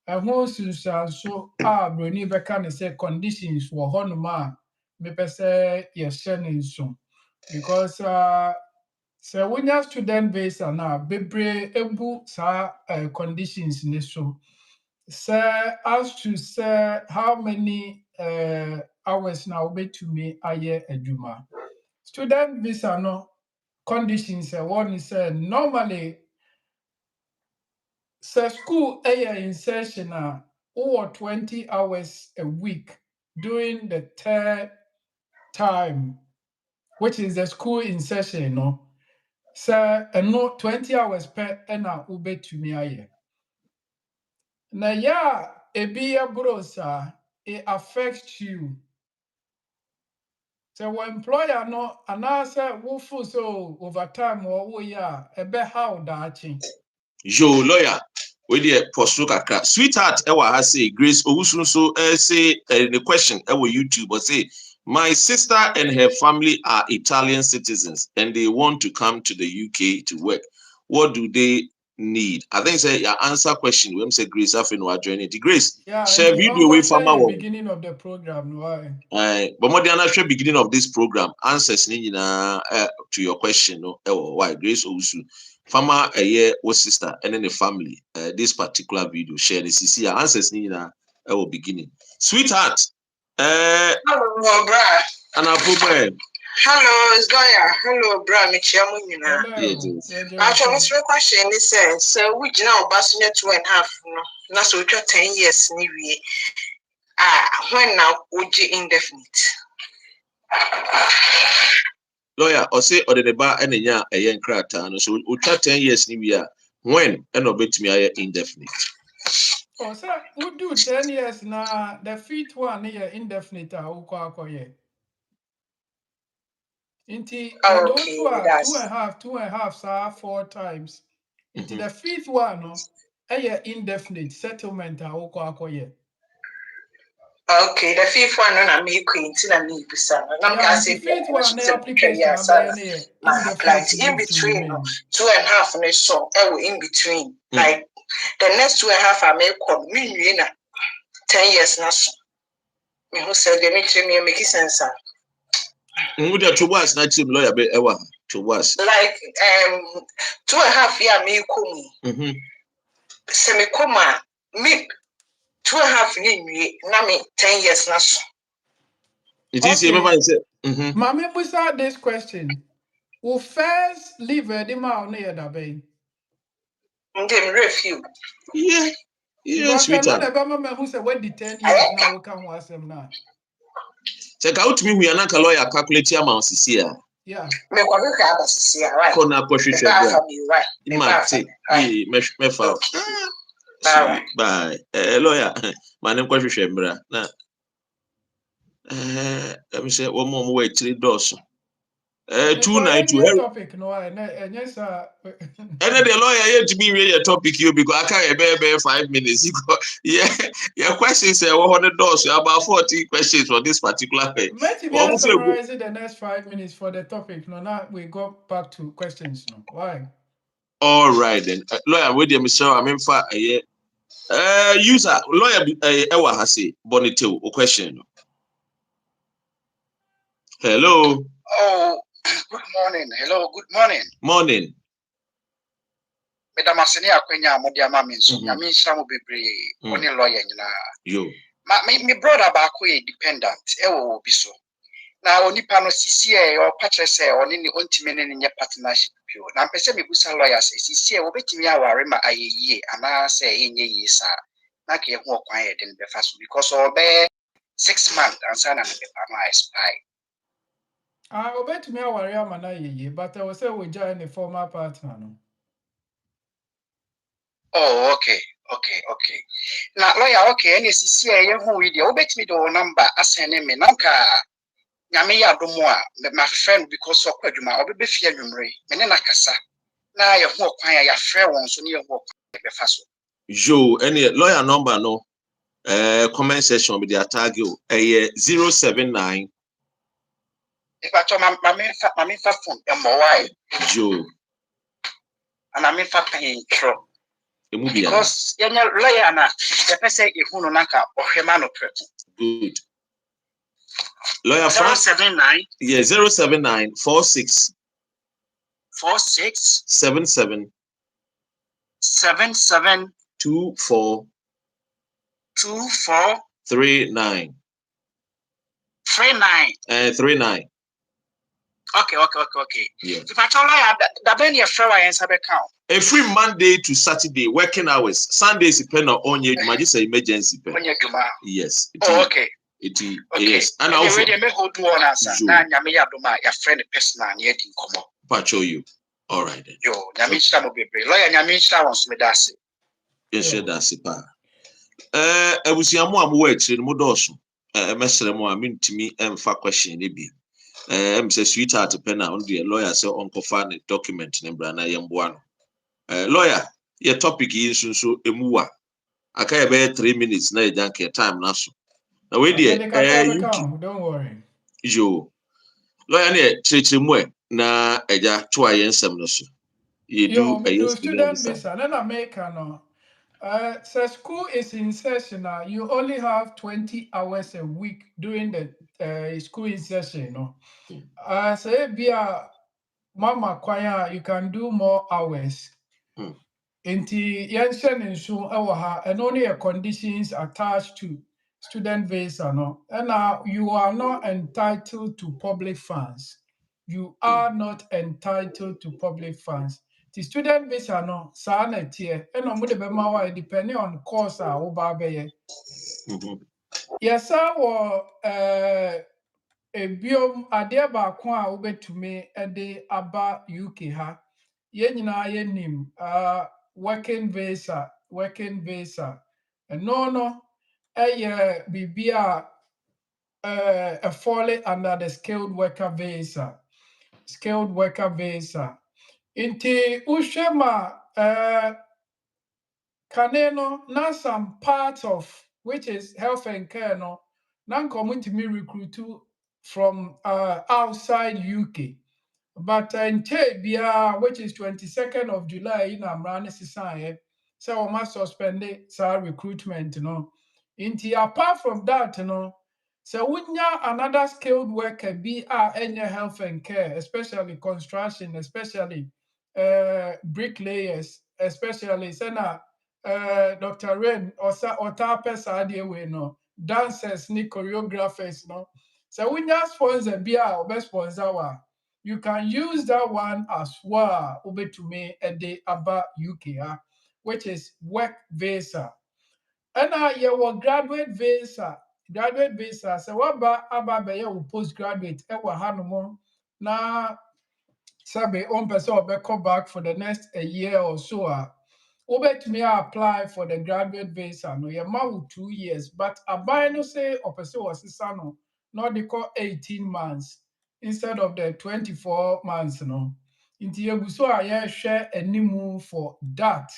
ɛho sunsuanso a broni bɛka ne sɛ conditions wɔ hɔnom a mepɛ sɛ yɛhyɛ ne nso because sɛ wonya student visa no a bebree ebu saa conditions ne so sɛ as to sɛ how many hours na wobɛtumi ayɛ adwuma student visa no conditions ɛwɔ ne sɛ normally sɛ school in session 20 hours a week during the third time, which is the school in session, no. So, no 20 hours per ena ube to me aye. Na ya ebi ya brosa, it affects you. So, when employer no anasa wufu so over time or ya ebe how dachi. Yo, lawyer. We dey pursue kakra. Sweetheart, ewa ha say Grace Owusu so say the question ewa YouTube but say my sister and her family are Italian citizens and they want to come to the UK to work. What do they need? I think say your answer question when say Grace after no join it. Grace, share video with farmer beginning of the program why? But more than actual beginning of this program answers ni to your question no why Grace Owusu farmer a year with sister and then the family this particular video share this see answers ni beginning sweetheart hello bra and a hello it's Goya hello bra me chiamu nyina actually this question is so we now basu 2.5 no na so 10 years ni wie when now uji indefinite lawyer or say or the bar and a yen crata so we 10 years ni we when and obet me indefinite. Oh, sir, we do 10 years now. The fifth one here indefinite. Inti those two are 2.5, sir, 4 times. Inti the fifth one, no, indefinite settlement. Okay, the fifth one on me queen till I need to son. The fifth one application indefinite in between 2.5 and so in between. Like the next 2.5 I may call me 10 years now. Me who said they make sense. Would you was not team lawyer be ever to was like 2.5 year me come semi coma me 2.5 ni na me 10 years na so. It is remember say Mama push out this question. Who first leave the man near the bay? Refuse. Yeah. Because I know the government who said when the 10 years now we can watch them now. Check out me we are not a lawyer calculate your amount here. Yeah. Me kwa look at us here, right? Kona kwashusha bra. Right. Imate. Me fa. Bye. Lawyer. My name kwashusha bra. Na let me say one more way 3 doors. 292 topic no and yes and the lawyer here to be really a topic you because I can't 5 minutes. Your questions say 100 doors about 40 questions for this particular page. Maybe summarize the next 5 minutes for the topic. No, now we go back to questions. No, why? All right then. Lawyer, with them, sir. I mean, for user lawyer. Ewa hasi bonito o question. Hello. Oh, good morning. Hello, good morning. Morning. Madam Aseni akwenya amodi amami nso. Nyame nhyira mo bebre. Oni lawyer nyina. Yo. Me brother ba ko dependent ewo obi so. Na onipa no sisi o pa kire se oni ni ontime ne nye partnership bio. Na mpese me busa lawyers sisi obetimi aware ma ayeye ana se enye yi sa. Na ke ho kwan ye den be fa so because obe 6 months ansa na me paper no expire. Obetimi aware ama na ayeye but I will say we join the former partner no. Oh, okay. Now, lawyer, okay, and you see, who with you, bet me the number, as an enemy, Nanka. Yamiya Domoa, my friend, because of Quaduma, or be fear memory, Menena Cassa. Now you walk quiet, your friend wants to near walk the faso. Joe, any lawyer number no comment section with their tag you 079 If I told my main phone, and my Joe. and I mean for paying true. Because Because you're lawyer, the person is Hunaka or Hemano. good. Lawyer 079 yeah 079 46 46 77 77 24 24 39 39. 39. Okay. Yeah. If I told you that Ben your friend and Sabe count. Every Monday to Saturday working hours. Sundays depend on you. Might just say emergency pen. Yes. Oh, okay. Yes. And also, also they may hold one answer. Now, Yamia Doma, your friend, person, and yet in common. Patrol you. All right then. Yo, Yamisha will be brave. Lawyer Yamisha wants me that say. Yes, that's it. I was your mom works in Modoso. Messer Mo, I mean to me, question, maybe. Say sweetheart pen on the lawyer, so Uncle Fan document number and I am one. Lawyer, your topic is so emua. I can't bear 3 minutes now, junkie time now. Now, wait there, don't worry. Yo, lawyer, near Trichimwe, na eja try and some no so. You do a student visa, then America no. So school is in session now. You only have 20 hours a week during the school in session, no. So via Mama Kwaya, you can do more hours. Inti yension nso ewo ha and only a conditions attached to student visa no. And now you are not entitled to public funds. You are not entitled to public funds. The student visa no saa na tie and no de bema wa depending on course a wo ba be ye. Yes wo ebiom ade baako a wobetumi de aba UK ha. Ye nyina ye nim working visa. And no bibia falling under the skilled worker visa. Inti ushema kaneno na some part of which is health and care no nan community me recruit from outside UK. But in Tebia, which is 22nd of July in Amrani Society, so we must suspend recruitment, Inti apart from that, so when another skilled worker be any health and care, especially construction, especially bricklayers, especially Dr. Rain or tapes dancers, choreographers, So when you sponsor be or best sponsor, you can use that one as well to me a day about UK, which is work visa. And your graduate visa. So what about your postgraduate? Now, Sabe on person come back for the next a year or so. Me apply for the graduate visa. No, you 2 years, but I buy no say or person was no, not they call 18 months instead of the 24 months. No, into you so I share any move for that.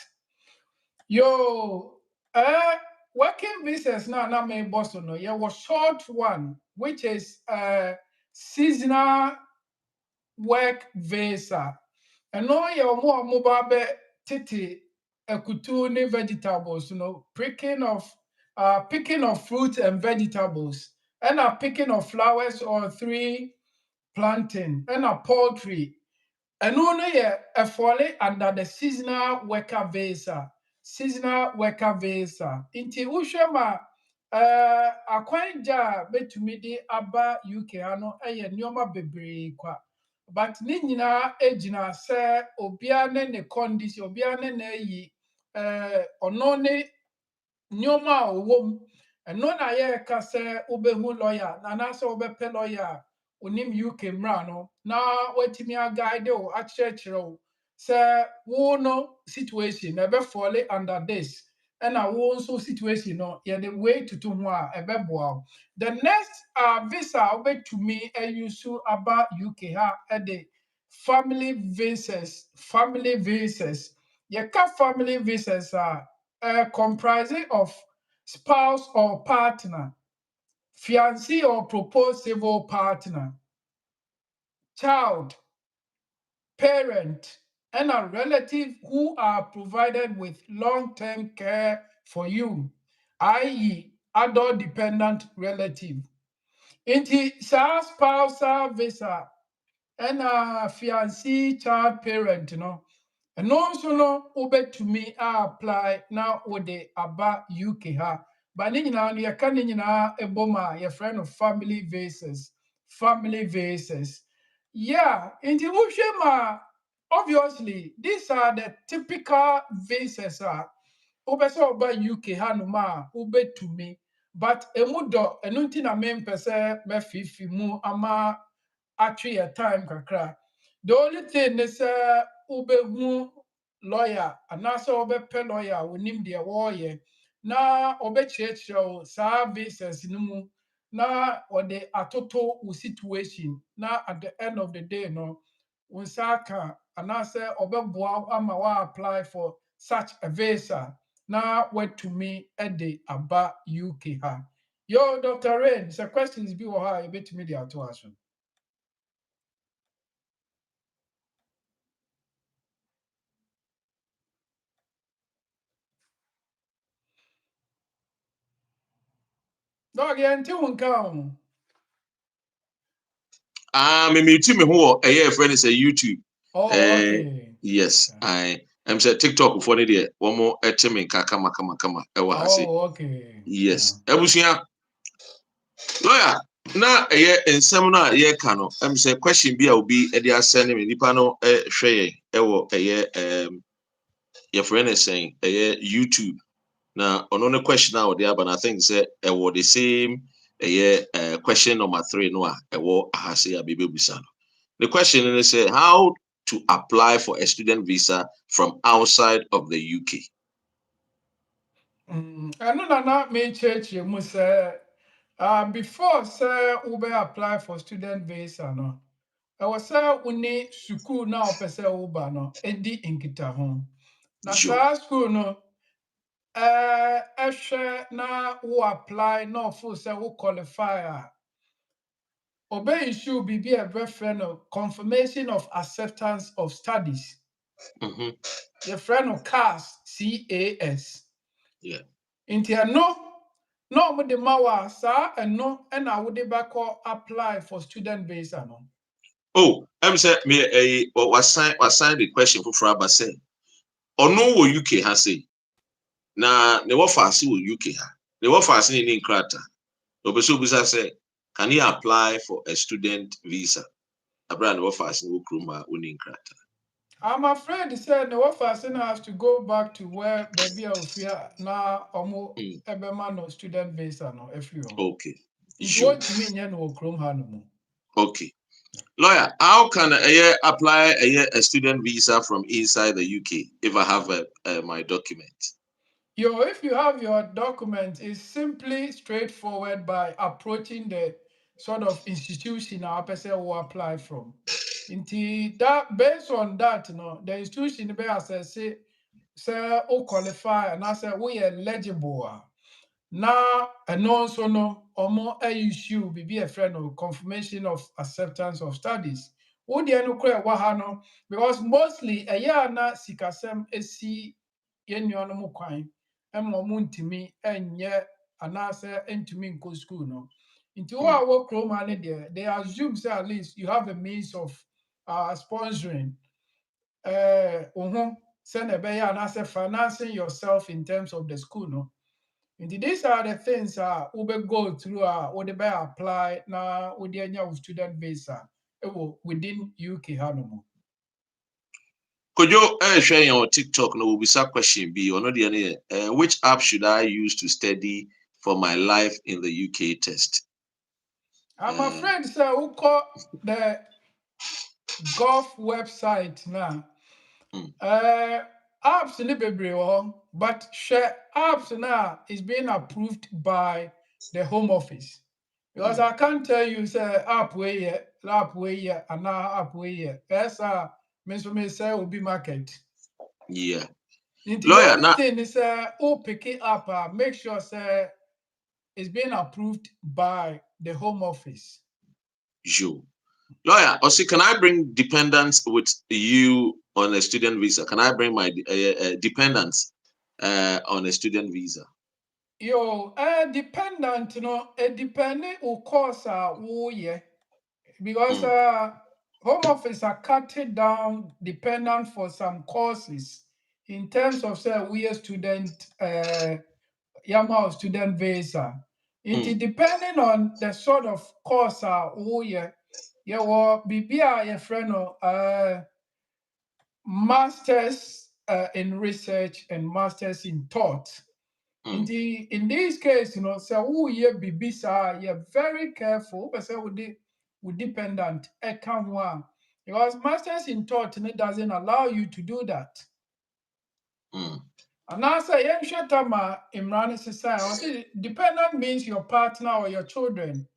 Yo, working visas now na me boss no. Yeah, was short one, which is seasonal work visa. And no your more mobile titi ekutu ni vegetables, picking of fruits and vegetables, and a picking of flowers or 3 planting, and a poultry. And only a folly under the seasonal worker visa. Inti ushema akwanja betumi de aba UK ano nyoma bebree kwa. But ne nyinaa egyina sɛ obia ne condition, obia ne na yi ɔno ne nyoma a ɔwɔ mu. Ɛno na yɛreka sɛ wobɛhu lawyer na anaasɛ wobɛpɛ lawyer a onim UK mmara no na watumi aguide wo akyerɛkyerɛ wo Say wo no situation ebe fall under this. And I also situation no yeah the way to ho a ebe boa. The next visa obe to me use about UK ha the family visas. You can family visas are comprising of spouse or partner, fiancé or proposed civil partner, child, parent, and a relative who are provided with long-term care for you, i.e., adult dependent relative. Inti sa spousal visa and a fiancé child parent, and also no wobɛtumi apply na wode aba UK ha. But ne nyinaa no yɛka ne nyinaa ebom a yɛfrɛ no family visas. Yeah, nti wohwɛ ma obviously these are the typical visas a wopɛ sɛ ɔba UK hanom a wobɛtumi. But emu dɔ ɛno nti na mempɛ sɛ mɛfifi mu ama atwe yɛ time kakra. The only thing is wobɛhu lawyer anaasɛ wobɛpɛ lawyer a onim deɛ wɔreyɛ na ɔbɛkyerɛkyerɛ wo saa visas no mu na ɔde atoto wo situation na at the end of the day no wo nsa aka anaasɛ ɔbɛboa wo ama wo apply for such a visa na watumi de aba UK ha. Yo, Dr. Rain, sɛ questions bi wɔ hɔ a yɛbɛtumi de ato aso. Dog, yɛnte wo nka ho. Me mute me ho a friend is a YouTube. Oh, okay. Yes, I'm say TikTok for the day. One more me kama. Oh, okay. Yes. Ebusia. Lawyer, na nsɛm no a yɛka no, say question bi a obi de asɛn me nipa no hwɛ yɛn your friend is saying YouTube. Now, on the question now there, but I think say the same question number 3 no ahase a baby busano. The question is say how to apply for a student visa from outside of the UK. I know that me church you must say before say we apply for student visa no. I was say we need school now pese uba no edi inkita ho. Na sa school no ehwe na wo apply no full say wo qualify obey issue be a friend of confirmation of acceptance of studies. Your friend of CAS, CAS. Yeah. Inti no mo de mawa sa no and I would back apply for student visa no. Oh, say me was sign the question for Fraba say. Or no wo UK has say. Na ne wo fast wo UK ha. Ne wo fast in krata. Obeso bisa say can you apply for a student visa? Abraham wo fast wo kruma in krata. I'm afraid he said the person has to go back to where baby of fear now omo ebema no student visa no every Okay. It won't mean you know Chrome Hanumu. Okay. Lawyer, how can I apply a student visa from inside the UK if I have my document? If you have your document, it's simply straightforward by approaching the sort of institution our person will apply from. Indeed, that based on that, the institution be assess say qualify and I say we eligible. Now and also no or issue be a friend of confirmation of acceptance of studies. Would you know because mostly a year na sikasem esi yenuanom kwan ɛma ɔmo ntumi ɛnyɛ anaasɛ ntumi nkɔ school no. Nti wo a wɔ kurom ha ne deɛ, they assume say at least you have a means of sponsoring wo ho sɛnea ɛbɛyɛ anaasɛ financing yourself in terms of the school no. Nti these are the things wobɛ go through wode bɛ apply na wode anya wo student visa within UK hanom. Could you share your TikTok? No, will be some question be or not the which app should I use to study for my life in the UK test? I'm afraid sir who call the Gulf website now. Apps in the baby, but share apps now is being approved by the Home Office. Because I can't tell you say app way and now app way. Yes, may say will be market. Yeah. The only thing is pick it up, make sure say it's being approved by the Home Office. Sure. Lawyer, also, can I bring dependents with you on a student visa? Can I bring my dependents on a student visa? Dependent, depending on course, because Home Office are cutting down dependent for some courses in terms of say we a student Yama student visa. It depending on the sort of course be a friend masters in research and masters in thought. In this case, so you're very careful, but say we dependent account one. Because masters in thought it doesn't allow you to do that. And now say Imran society, dependent means your partner or your children.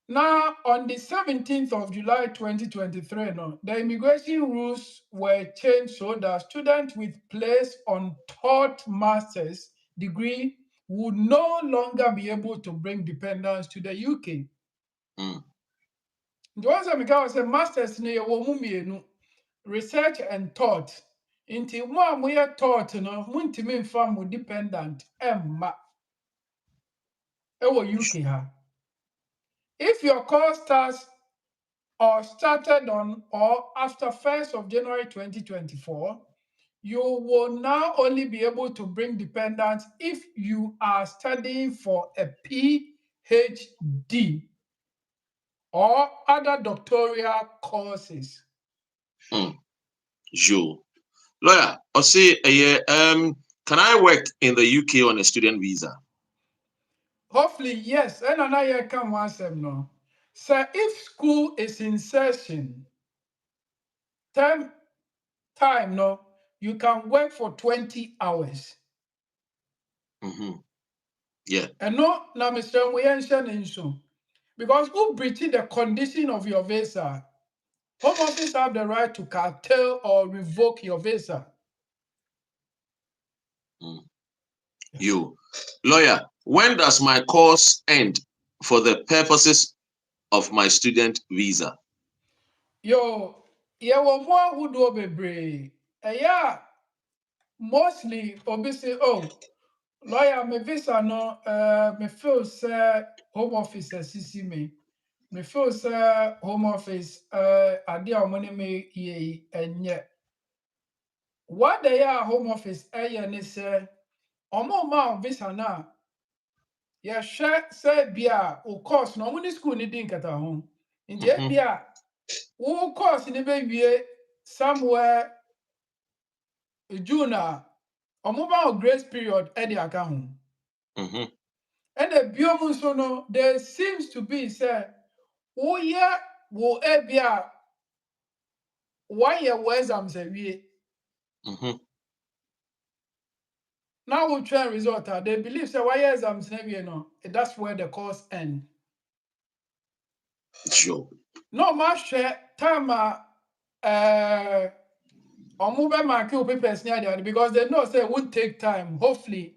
Now, on the 17th of July 2023, the immigration rules were changed so that students with place on third master's degree would no longer be able to bring dependents to the UK. The ones that say masters near research and thought. Into one we are taught, muntimi farm dependent Emma. UK ha. If your course starts or started on or after 1st of January 2024, you will now only be able to bring dependents if you are studying for a PhD or other doctoral courses. Sure. Lawyer, I'll say, can I work in the UK on a student visa? Hopefully, yes. And another can once no. So if school is in session, time, you can work for 20 hours. Yeah. And no, now, Mr. We because who breaches the condition of your visa, Home Office have the right to curtail or revoke your visa. You, lawyer, when does my course end for the purposes of my student visa? More who do be mostly obviously lawyer my visa no me feel say Home Office assist me. Me feel say Home Office idea money me ye enye. What they are Home Office ne say omo ma visa na share say bia o course no money school ni din kata ho. Nje bia o course ni be wie somewhere June omo ba grace period e dey aka ho. And the biom so no there seems to be say wo ebia 1 year exams awie. Now we try result they believe say 1 year exams no that's where the course end. Sure. No much time omo be mark papers near there because they know say it won't take time hopefully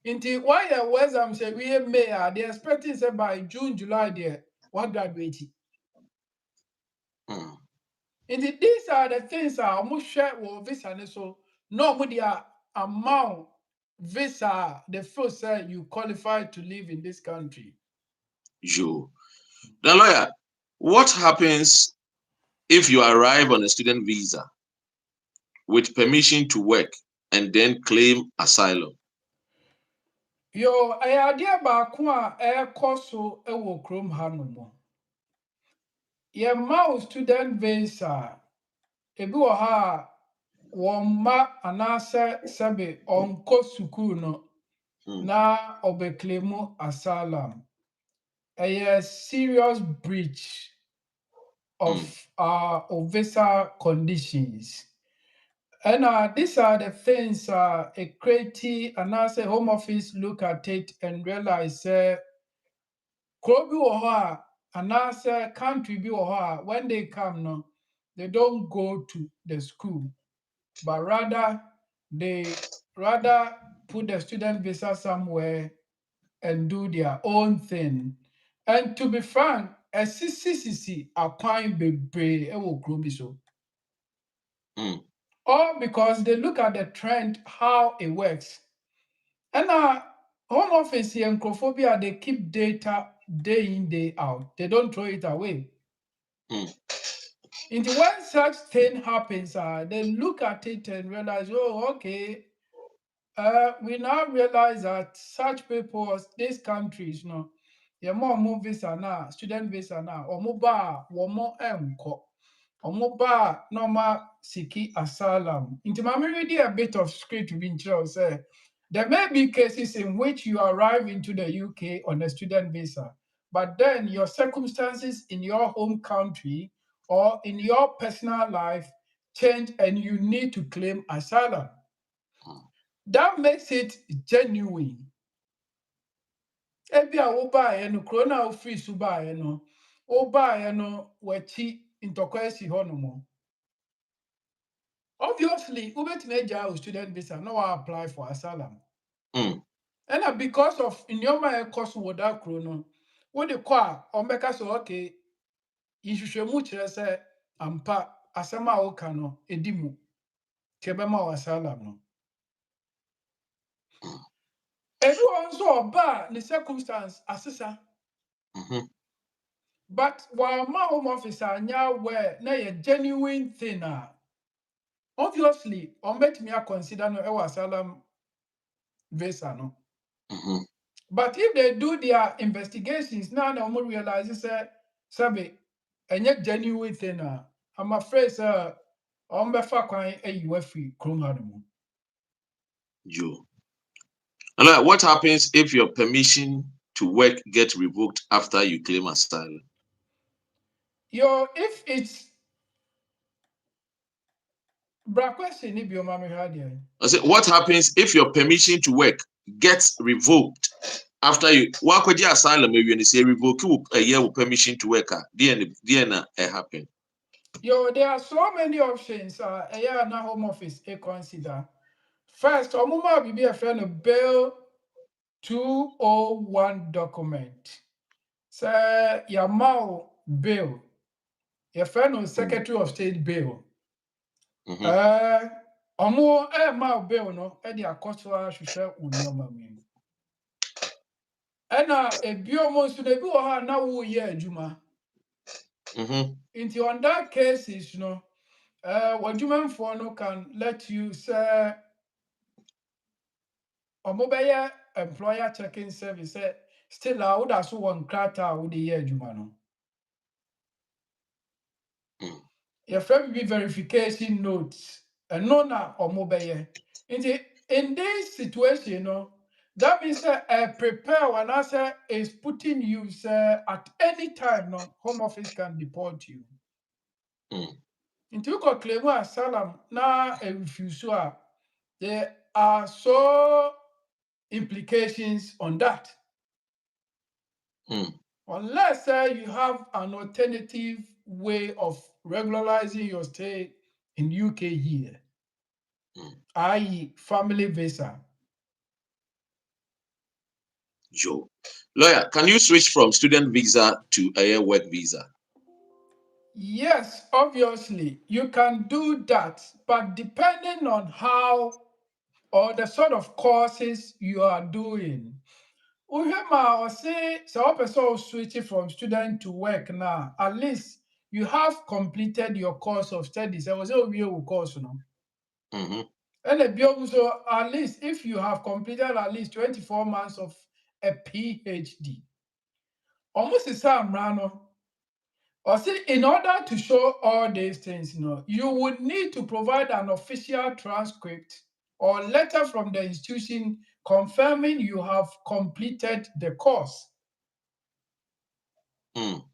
until 1 year exams we May they expecting say by June July there one graduate. Indeed, these are the things almost share with visa so no media amount visa the first say you qualify to live in this country. Sure. Now, lawyer, what happens if you arrive on a student visa with permission to work and then claim asylum? Idea baako a so wo krom ha no mo. Ye ma student visa ebi wo ha wo ma anase sebe onko sukuu no na obeclaim asylum. A serious breach of visa conditions. And these are the things a creative and as a home office look at it and realize Krobi Oha and as a country be Oha when they come no, they don't go to the school, but rather they rather put the student visa somewhere and do their own thing. And to be frank, a CCCC are quite bebree ewo Krobi so. All because they look at the trend, how it works. And home office here in Crophobia, they keep data day in, day out. They don't throw it away. Into when such thing happens, they look at it and realize, oh, okay, we now realize that such people, these countries, you know, they're more movies are now, student visa now, or mobile, or more Omoba normal siki asylum. Into my reading a bit of script in say there may be cases in which you arrive into the UK on a student visa, but then your circumstances in your home country or in your personal life change and you need to claim asylum. That makes it genuine. Ebi a wobaeɛ no kuro no a wofiri so baeɛ no wobaeɛ no w'akyi ntɔkwa asi hɔnom. Obviously, wobɛtumi agyaa wo student visa na apply for asylum. And because of nneɛma a ɛkɔ so wɔ that kuro no, wode kɔ a ɔmbɛka sɛ okay, nhwehwɛmu kyerɛ sɛ ampa asɛm a woka no ɛdi mu nti ɛbɛma wo asylum no. Ebi wɔ nso ɔba a ne circumstance asesa. But wɔamma home office anyɛ aware na yɛ genuine thing obviously ɔmbɛtumi aconsider no ɛwɔ asylum visa no. But if they do their investigations now, they will realize say, any genuine thing. I'm afraid, sir, I'm be kwan you free krom. You. And what happens if your permission to work gets revoked after you claim asylum? If it's I said, what happens if your permission to work gets revoked after you work with your asylum? Maybe you say revoke a year with permission to work. DNA happen. There are so many options. A year na home office consider. First, omuma be a friend of Bill 201 document. Say your bill. Your friend of Secretary of State bill. Omo ma bill no e dey akoso ahwehwe unioma mi. Na ebi omo nso na ebi wo ha na wo ye adwuma. Into on that cases no wadwumanfo no can let you say omo be employer checking service still a would aso won krata wo dey ye adwuma no. Your friend be verification notes and no na omo be in this situation, that means prepare when I say is putting you at any time. No, home office can deport you. Into you claim asylum now a refuse. There are so implications on that. Unless you have an alternative way of regularizing your stay in UK here, i.e. family visa. Joe. Lawyer, can you switch from student visa to a work visa? Yes, obviously, you can do that, but depending on how or the sort of courses you are doing. Uhema or say so person switch from student to work now, at least you have completed your course of studies. I was a course no. And so at least if you have completed at least 24 months of a PhD. Almost the same rano. Or see, in order to show all these things, you would need to provide an official transcript or letter from the institution confirming you have completed the course. You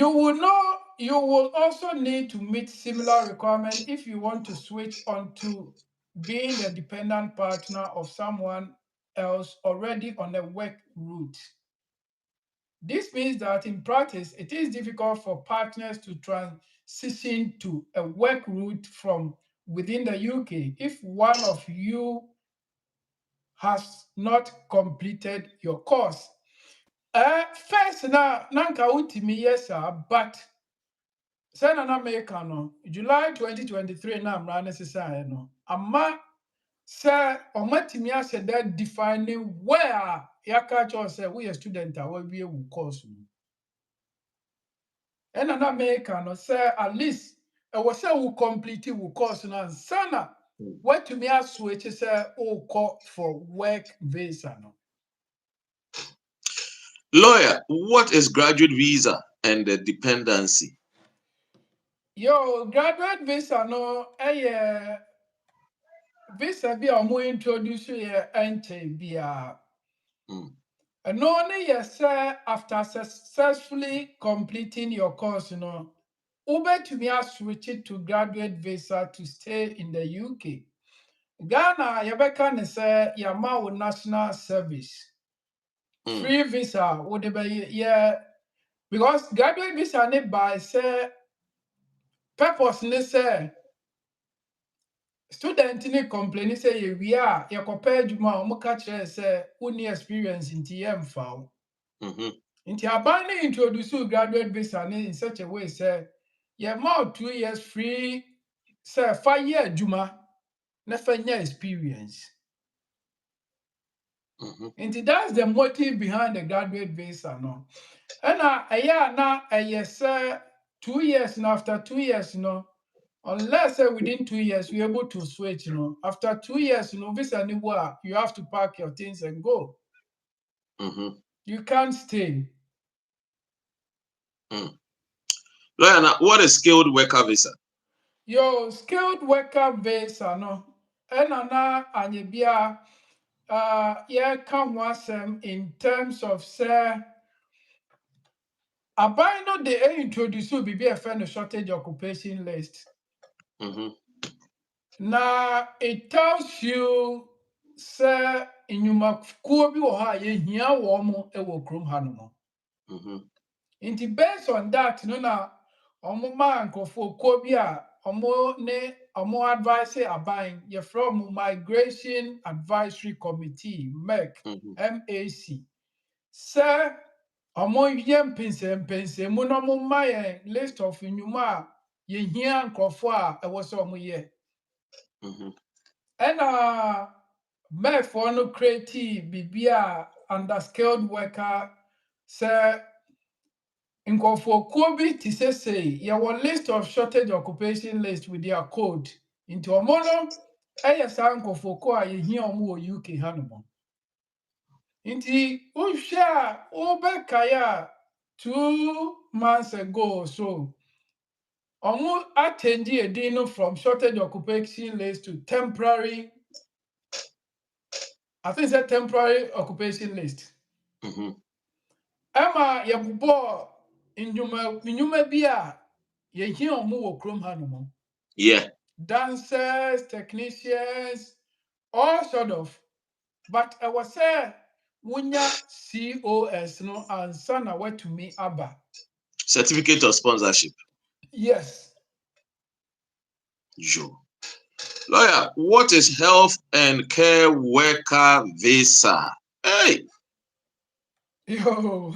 will know you will also need to meet similar requirements if you want to switch onto being the dependent partner of someone else already on a work route. This means that in practice, it is difficult for partners to transition to a work route from within the UK if one of you has not completed your course. First, na nanka utimi yes, but sɛ na meka no July 2023 na mmara no sesaeɛ no ama sɛ ɔmatumi ahyɛ da defining where a yɛaka kyerɛ sɛ woyɛ student a wawie wo course no ɛna na meka no sɛ at least ɛwɔ sɛ wo complete wo course no ansa na woatumi aswitch sɛ wokɔ for work visa no. Lawyer, what is graduate visa and the dependency? Yo, graduate visa no visa bi a ɔmo introduce yɛ ɛnkyɛn biara. No only yes, sir, after successfully completing your course, Ubetumi switch it to graduate visa to stay in the UK. Ghana, yabeka ne say yama national service. Free visa would be yeah, because graduate visa ne by say purpose ne say student ne complain say we are ya compare juma omuka kire say uni experience in TM foul. Nti aban ne introduce graduate visa in such a way say you more 2 years free say 5 year adwuma na fa nya experience. Nti that's the motive behind the graduate visa no. And na say 2 years and after 2 years unless within 2 years you're able to switch after 2 years visa ni wa you have to pack your things and go. You can't stay. Lawyer, now, what is skilled worker visa? Yo, skilled worker visa no. Ɛna na anyebia yɛka ho asɛm in terms of say aban no de introduce bibi ɛfɛ no shortage occupation list. Na it tells you say nnwumakuo bi wɔ hɔ a yɛhia wɔn wɔ kurom ha no. Nti based on that no na ɔmo ma nkurɔfokuo bi a ɔmo advise aban from Migration Advisory Committee MEC MAC sɛ ɔmo yɛ mpensɛmpensɛmu na ɔmo ma yɛn list of nnwuma a yɛhia nkurɔfoɔ a ɛwɔ sɛ ɔmo yɛ. Ɛna MECfoɔ no create biribi a under skilled worker sɛ nkurɔfokuo bi te sɛ sei yɛwɔ list of shortage occupation list with their code nti ɔmo no ɛyɛ saa nkurɔfokuo a yɛhia ɔmo wɔ UK hanom. Nti wohwɛ a wobɛkae a 2 months ago so ɔmo change edin no from shortage occupation list to temporary, I think it's a temporary occupation list. Ɛma yɛbobɔ nnwuma bi a yɛhia ɔmo wɔ kurom hanom. Yeah. Dancers, technicians, all sort of. But I was say wunya COS no ansa na watumi aba. Certificate of sponsorship. Yes. Sure. Lawyer, what is health and care worker visa? Hey. Yo.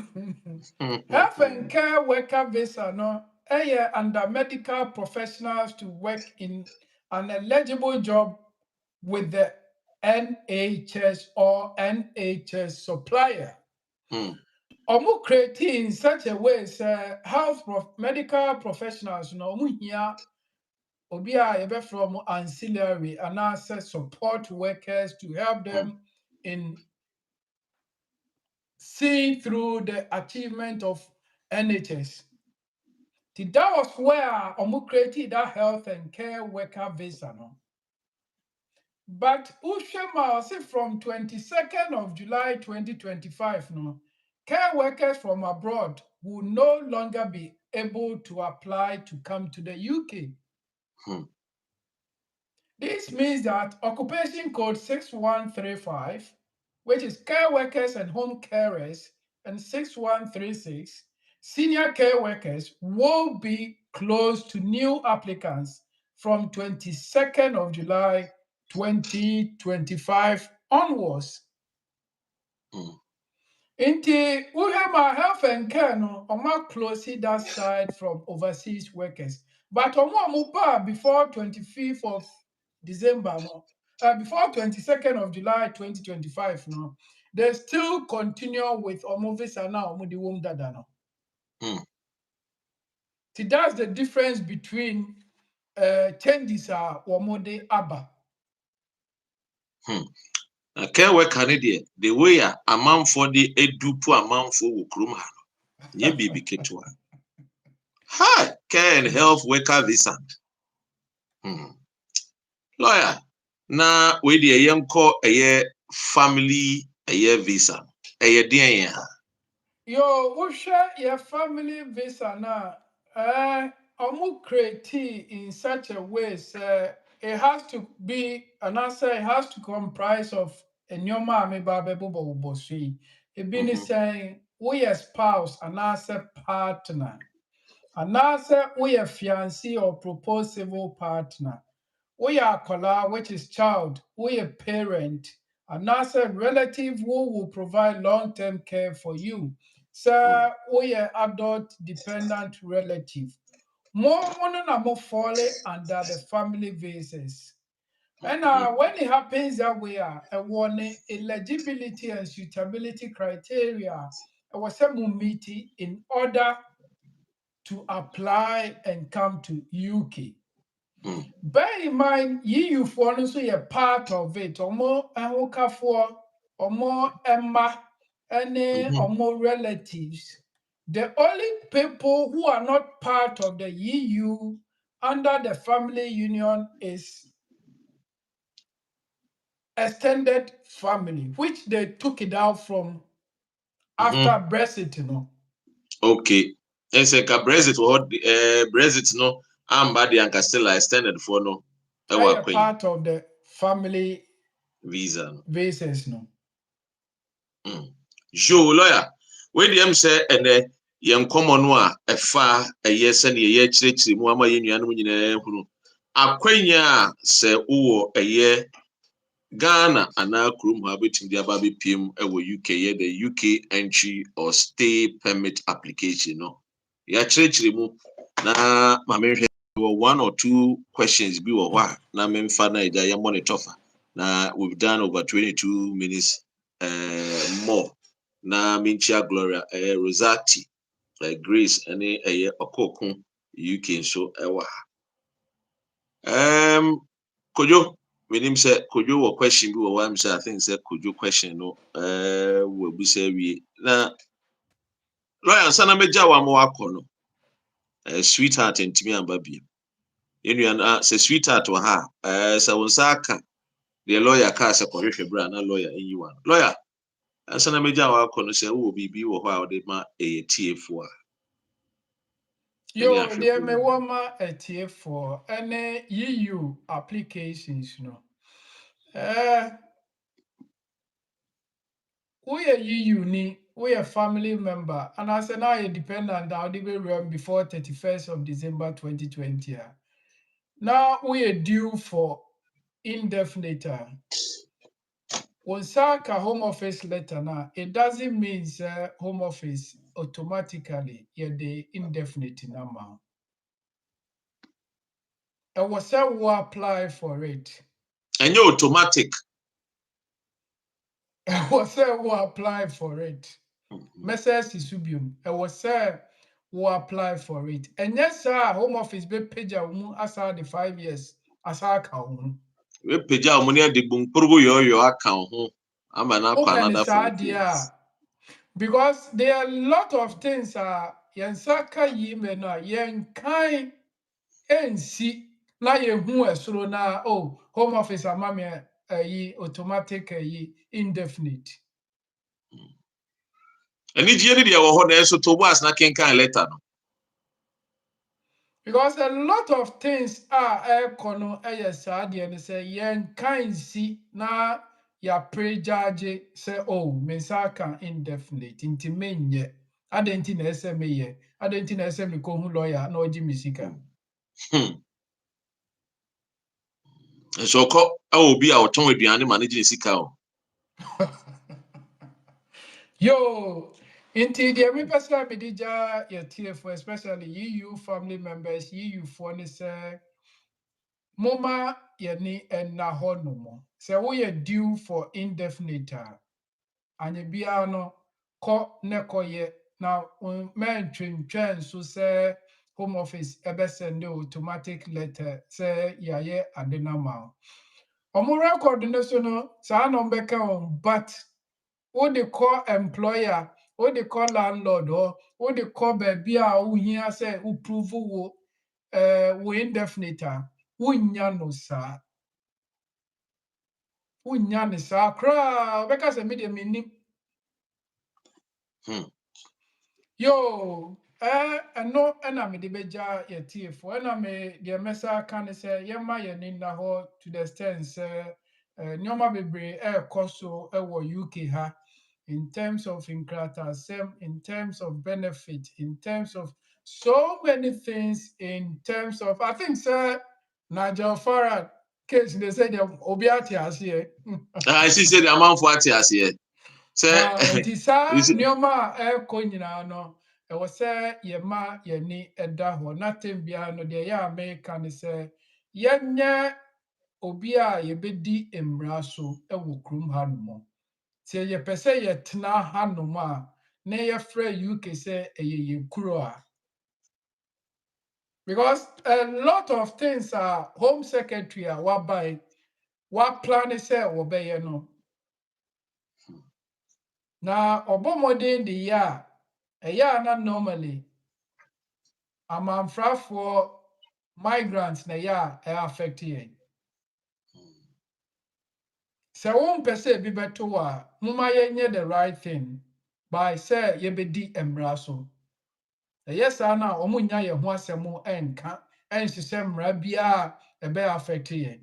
Health and care worker visa no under medical professionals to work in an eligible job with the NHS or NHS supplier. Omu creating in such a way say medical professionals omu here obi a from ancillary and also support workers to help them in seeing through the achievement of NHS. That was where omu created that health and care worker visa no. But Ushema say from 22nd of July 2025 no, care workers from abroad will no longer be able to apply to come to the UK. This means that occupation code 6135, which is care workers and home carers, and 6136, senior care workers, will be closed to new applicants from 22nd of July 2025 onwards. Inti Uhema Health and Care no Oma close that side from overseas workers. But Oma Mupa before 25th of December no, before 22nd of July 2025 no, they still continue with Omo visa now Omo di wom dada no. See, that's the difference between changes are Omo de aba. Care worker the way a man for the edupu a man for wukrum ha. Nye bibi ketwa. Hi, care and health worker visa. Lawyer, na we the yenko a family a visa. A dear Yo, we share your family visa now. Omu create in such a way, say it has to be, and I say it has to comprise of a new mommy baby boboshi. It been saying we a spouse and I say partner, and I say we a fiancé or proposed civil partner. We are kola, which is child, we a parent, and as a relative who will provide long-term care for you. So we are adult dependent relative. More na more falling under the family basis. And when it happens that we are a warning, eligibility and suitability criteria, I was a meeting in order to apply and come to UK. Bear in mind, you for also a part of it, or more for or more Emma, any or more relatives. The only people who are not part of the EU under the family union is extended family, which they took it out from after Brexit, you know. Okay. And say ka Brexit what Brexit no amba the anka still extended for no. A part of the family visa. basis, no. Joe lawyer. We dem say ene yen common a efa eye se ne ye chirechiri mu ama ye nuanu nyina hunu. Akwanya se uwo eye Ghana ana kurum ha betim dia ba bepiem ewo UK ye the UK entry or stay permit application no. Ya chirechiri mu na mamehwe one or two questions bi wo hwa na memfa na ida ye monitor fa. Na we've done over 22 minutes more. Na Minchia Gloria Rosati Grace any Okokun UK so ewa. Kojo menim say Kojo wo question bi wo wa say I think say Kojo question no we bi say we na lawyer sana meja wa mo akọ no sweetheart ntimi amba bi enu na say sweetheart wa ha say won saka the lawyer ka say kohwehwe bra na lawyer enyi wa lawyer asana meja wa akọ no say wo bibi wo ho a wo de ma TF a Yo, there may wama a for any EU applications, no. We are EU ni, we are family member, and as an I dependent, I'll be run before 31st of December 2020. Now we are due for indefinite time. When Saka Home Office letter now, it doesn't mean Home Office automatically the indefinite number. And was who apply for it. And you automatic. And was who apply for it. Message Isubium. And was who apply for it. And yes, sir, Home Office be page as the 5 years as I count. We page our money the bumpuru your account. I'm an another because there are a lot of things Yansaka Yimena Yan kind and see na who esro na Home Office amame automatic indefinite. And it's really the so to was na can letter no. Because a lot of things are kono sad and say yen kind see na ya prejudge say oh mensaka indefinite inti menye adenti na SME ye adenti na SME ko hu lawyer na oji misika. So ko obi a oton aduane manage sika o. Yo, inti the every person be dija your TF, especially EU family members, EU for ni say moma yeni enna ho no mo. Say we due for indefinite anye bia no ko ne koye na men twentwen so say home office ebe send automatic letter say yaye adena ma. Omo record no so no sa no mbeka on but who they call employer, who they call landlord, or who they call baby who here say who prove who indefinite, who nyano sa, who nyano sa, cra, because a medium meaning. Yo, no, and I'm the beja ye tief, when I may the messa can say, Yama yanin ho to the extent, Nyoma bebre koso UK ha. In terms of inkrata, in terms of benefit, in terms of so many things, in terms of, I think, sir, Nigel Farad case, they said, Obiati as here. I see say the amount for atias here. Say Tisa, Nioma, Koina, no, it was say, Yema, Yeni, Edaho, nothing beyond the ya American say, Yenya, Obia, Yebedi, Embraso, Ewo Krum Hanumo. Say ye pese ye tena hanom a na ye frɛ UK sɛ ɛyɛ ye kuro a. Because a lot of things are home secretary a wabae wa plan sɛ wɔbɛyɛ no. Na ɔbɔ mmɔden de yɛ a ɛyɛ a na normally amanfrafoɔ migrants na yɛ a ɛyɛ affect yɛn. Sɛ wompɛ sɛ ebi bɛto wo a moma yɛnyɛ the right thing by sɛ yɛbɛdi mmara so. Yes, Anna, Omunya, ye Huasemo, and can't, and she said, Rabia, a bear affect ye.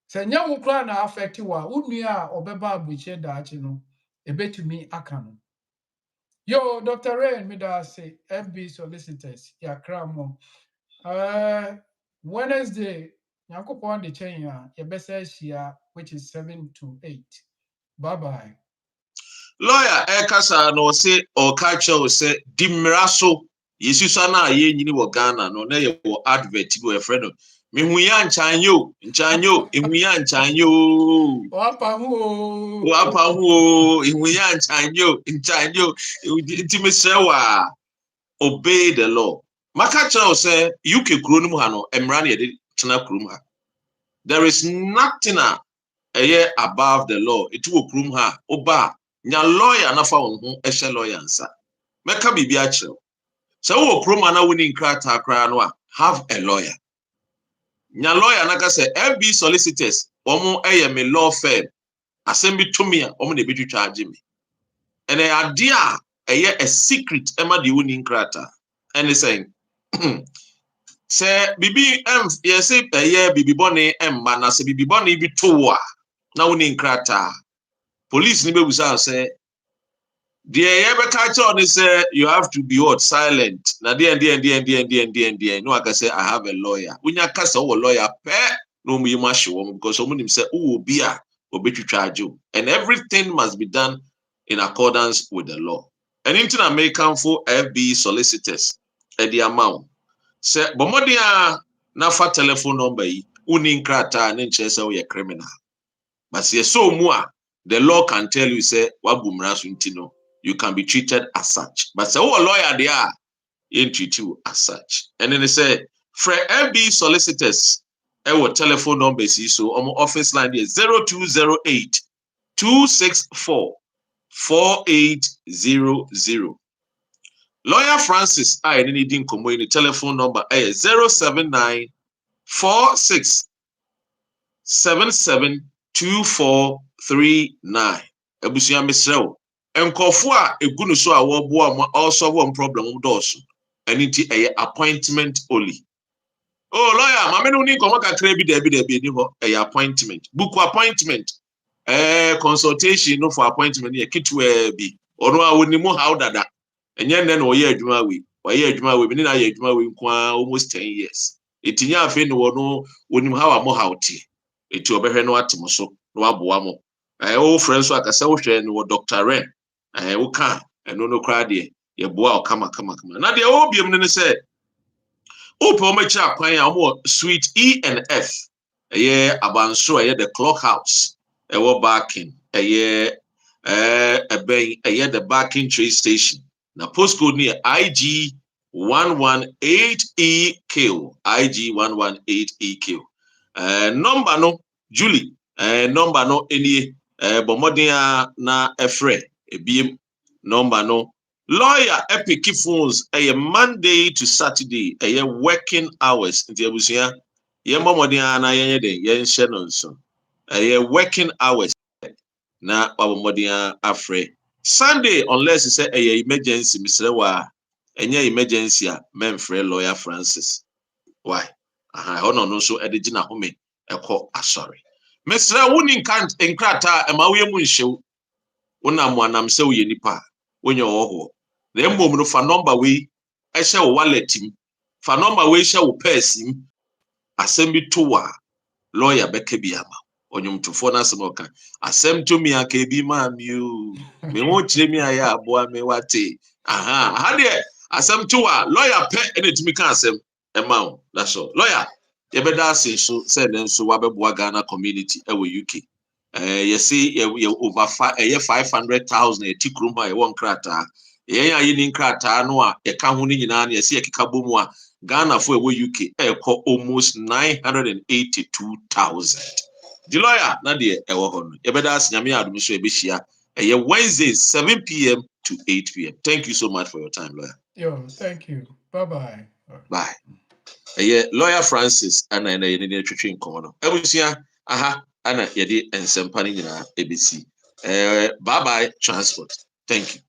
Say, Yamu clan affect you, Unia, or Beba, which ye dachino, a bit to me, Akano. Yo, Dr. Rain, me da say, FB solicitors, ya cramo. Wednesday, Yanko Pond the chain, your best year, which is 7 to 8. Bye bye. Lawyer Ekasa no say or culture say dimraso yesusa na ye nyini wo Ghana no na ye wo advert go e friend me hu ya nchanyo ehu ya nchanyo Wapa hu ehu ya nchanyo intime sewa obey the law maka chao say UK kuro no ha no emra na ye de tena kuro ha there is nothing above the law it wo kuro ha oba nya lawyer na fa won ho ehye lawyer nsa meka bibi a kire so wo proma na woni nkrata kra no a have a lawyer nya lawyer na ka say FB solicitors omo me law firm asem bi to me a omo na ebetwitwa age me and ade a secret ema de woni nkrata and saying say bibi yes bibi bone emma na say bibi bone bi to wo a na woni nkrata police ni bebusa say the you have to be what silent. Now no I can say I have a lawyer. When you cast a lawyer no me because someone say oh be a charge you and everything must be done in accordance with the law. And into American for FB solicitors at the amount. Say bomodia na fa telephone number yi uni nkrata na nche say we criminal. But say so more the law can tell you say wabumra so ntino you can be treated as such. But say, oh, a lawyer they are, you treat you as such. And then they say, for FB solicitors, our telephone number is so our office line is 0208 264 4800. Lawyer Francis, I need in the telephone number is 079 46 77 2439. Ebusia Misrel. Nkofo a egunu so a wo bo also one problem do so. And it appointment only. Oh, lawyer, mama no ni komo kakra bi ni ho appointment. Book appointment. Consultation no for appointment ye kitwe bi. Ono a wonimu how dada. Enye nne na oye adwuma we. Oye adwuma we, bi na ye adwuma we kwa almost 10 years. Etinya afi no wono wonim how amo how ti. Eti obehwe no atemo so no aboa mo. O friends so akasa wo hwe no Dr. Ren. Wo ka eno no kra de ye boa o kama. Na de o biem ne se Ope omechi akwan ya omo suite E and F. Eye abanso eye the clockhouse. Ewo barking. Eye the barking train station. Na postcode ni IG 118EQ. IG 118EQ. Number no Julie. Number no enie bomodin na efre ebiem number no lawyer epic phones Monday to Saturday working hours nti abusia ye momodin na yenye de yenhye no nso working hours na wabomodin afre Sunday unless say emergency misrewa enye emergency a memfre lawyer Francis why hono no so edegina home ekọ asori mesra woni nkrata emawe mu nhyew wona mo anam se wo nipa wonye wo na mmom no fa number we ehye wo wallet im fa number we ehye wo purse im asem bi to wa lawyer beka bi ama onyumtofo na asem oka asem to mi aka bi ma mi o me ho kire mi aya aboa me wate ha de asem to wa lawyer pe enetimi ka asem ema that's all lawyer ye beda say so say den so wa beboa Ghana community e wo UK you see you over 500,000 etikrum ha e won krata ye ya yini krata no a e ka ho ni nyina na ye see ekeka bomu a Ghana for e wo UK e ko almost 982,000 the lawyer na de e wo ho no ye beda say nyame adum so e be hia Wednesday 7 p.m. to 8 p.m. Thank you so much for your time, lawyer. Yo, thank you. Bye-bye. Bye. Lawyer Francis ana ena yede ne twetwe nkomo no abusia aha ana yede ensempa ne nyina ebesi bye bye transport. Thank you.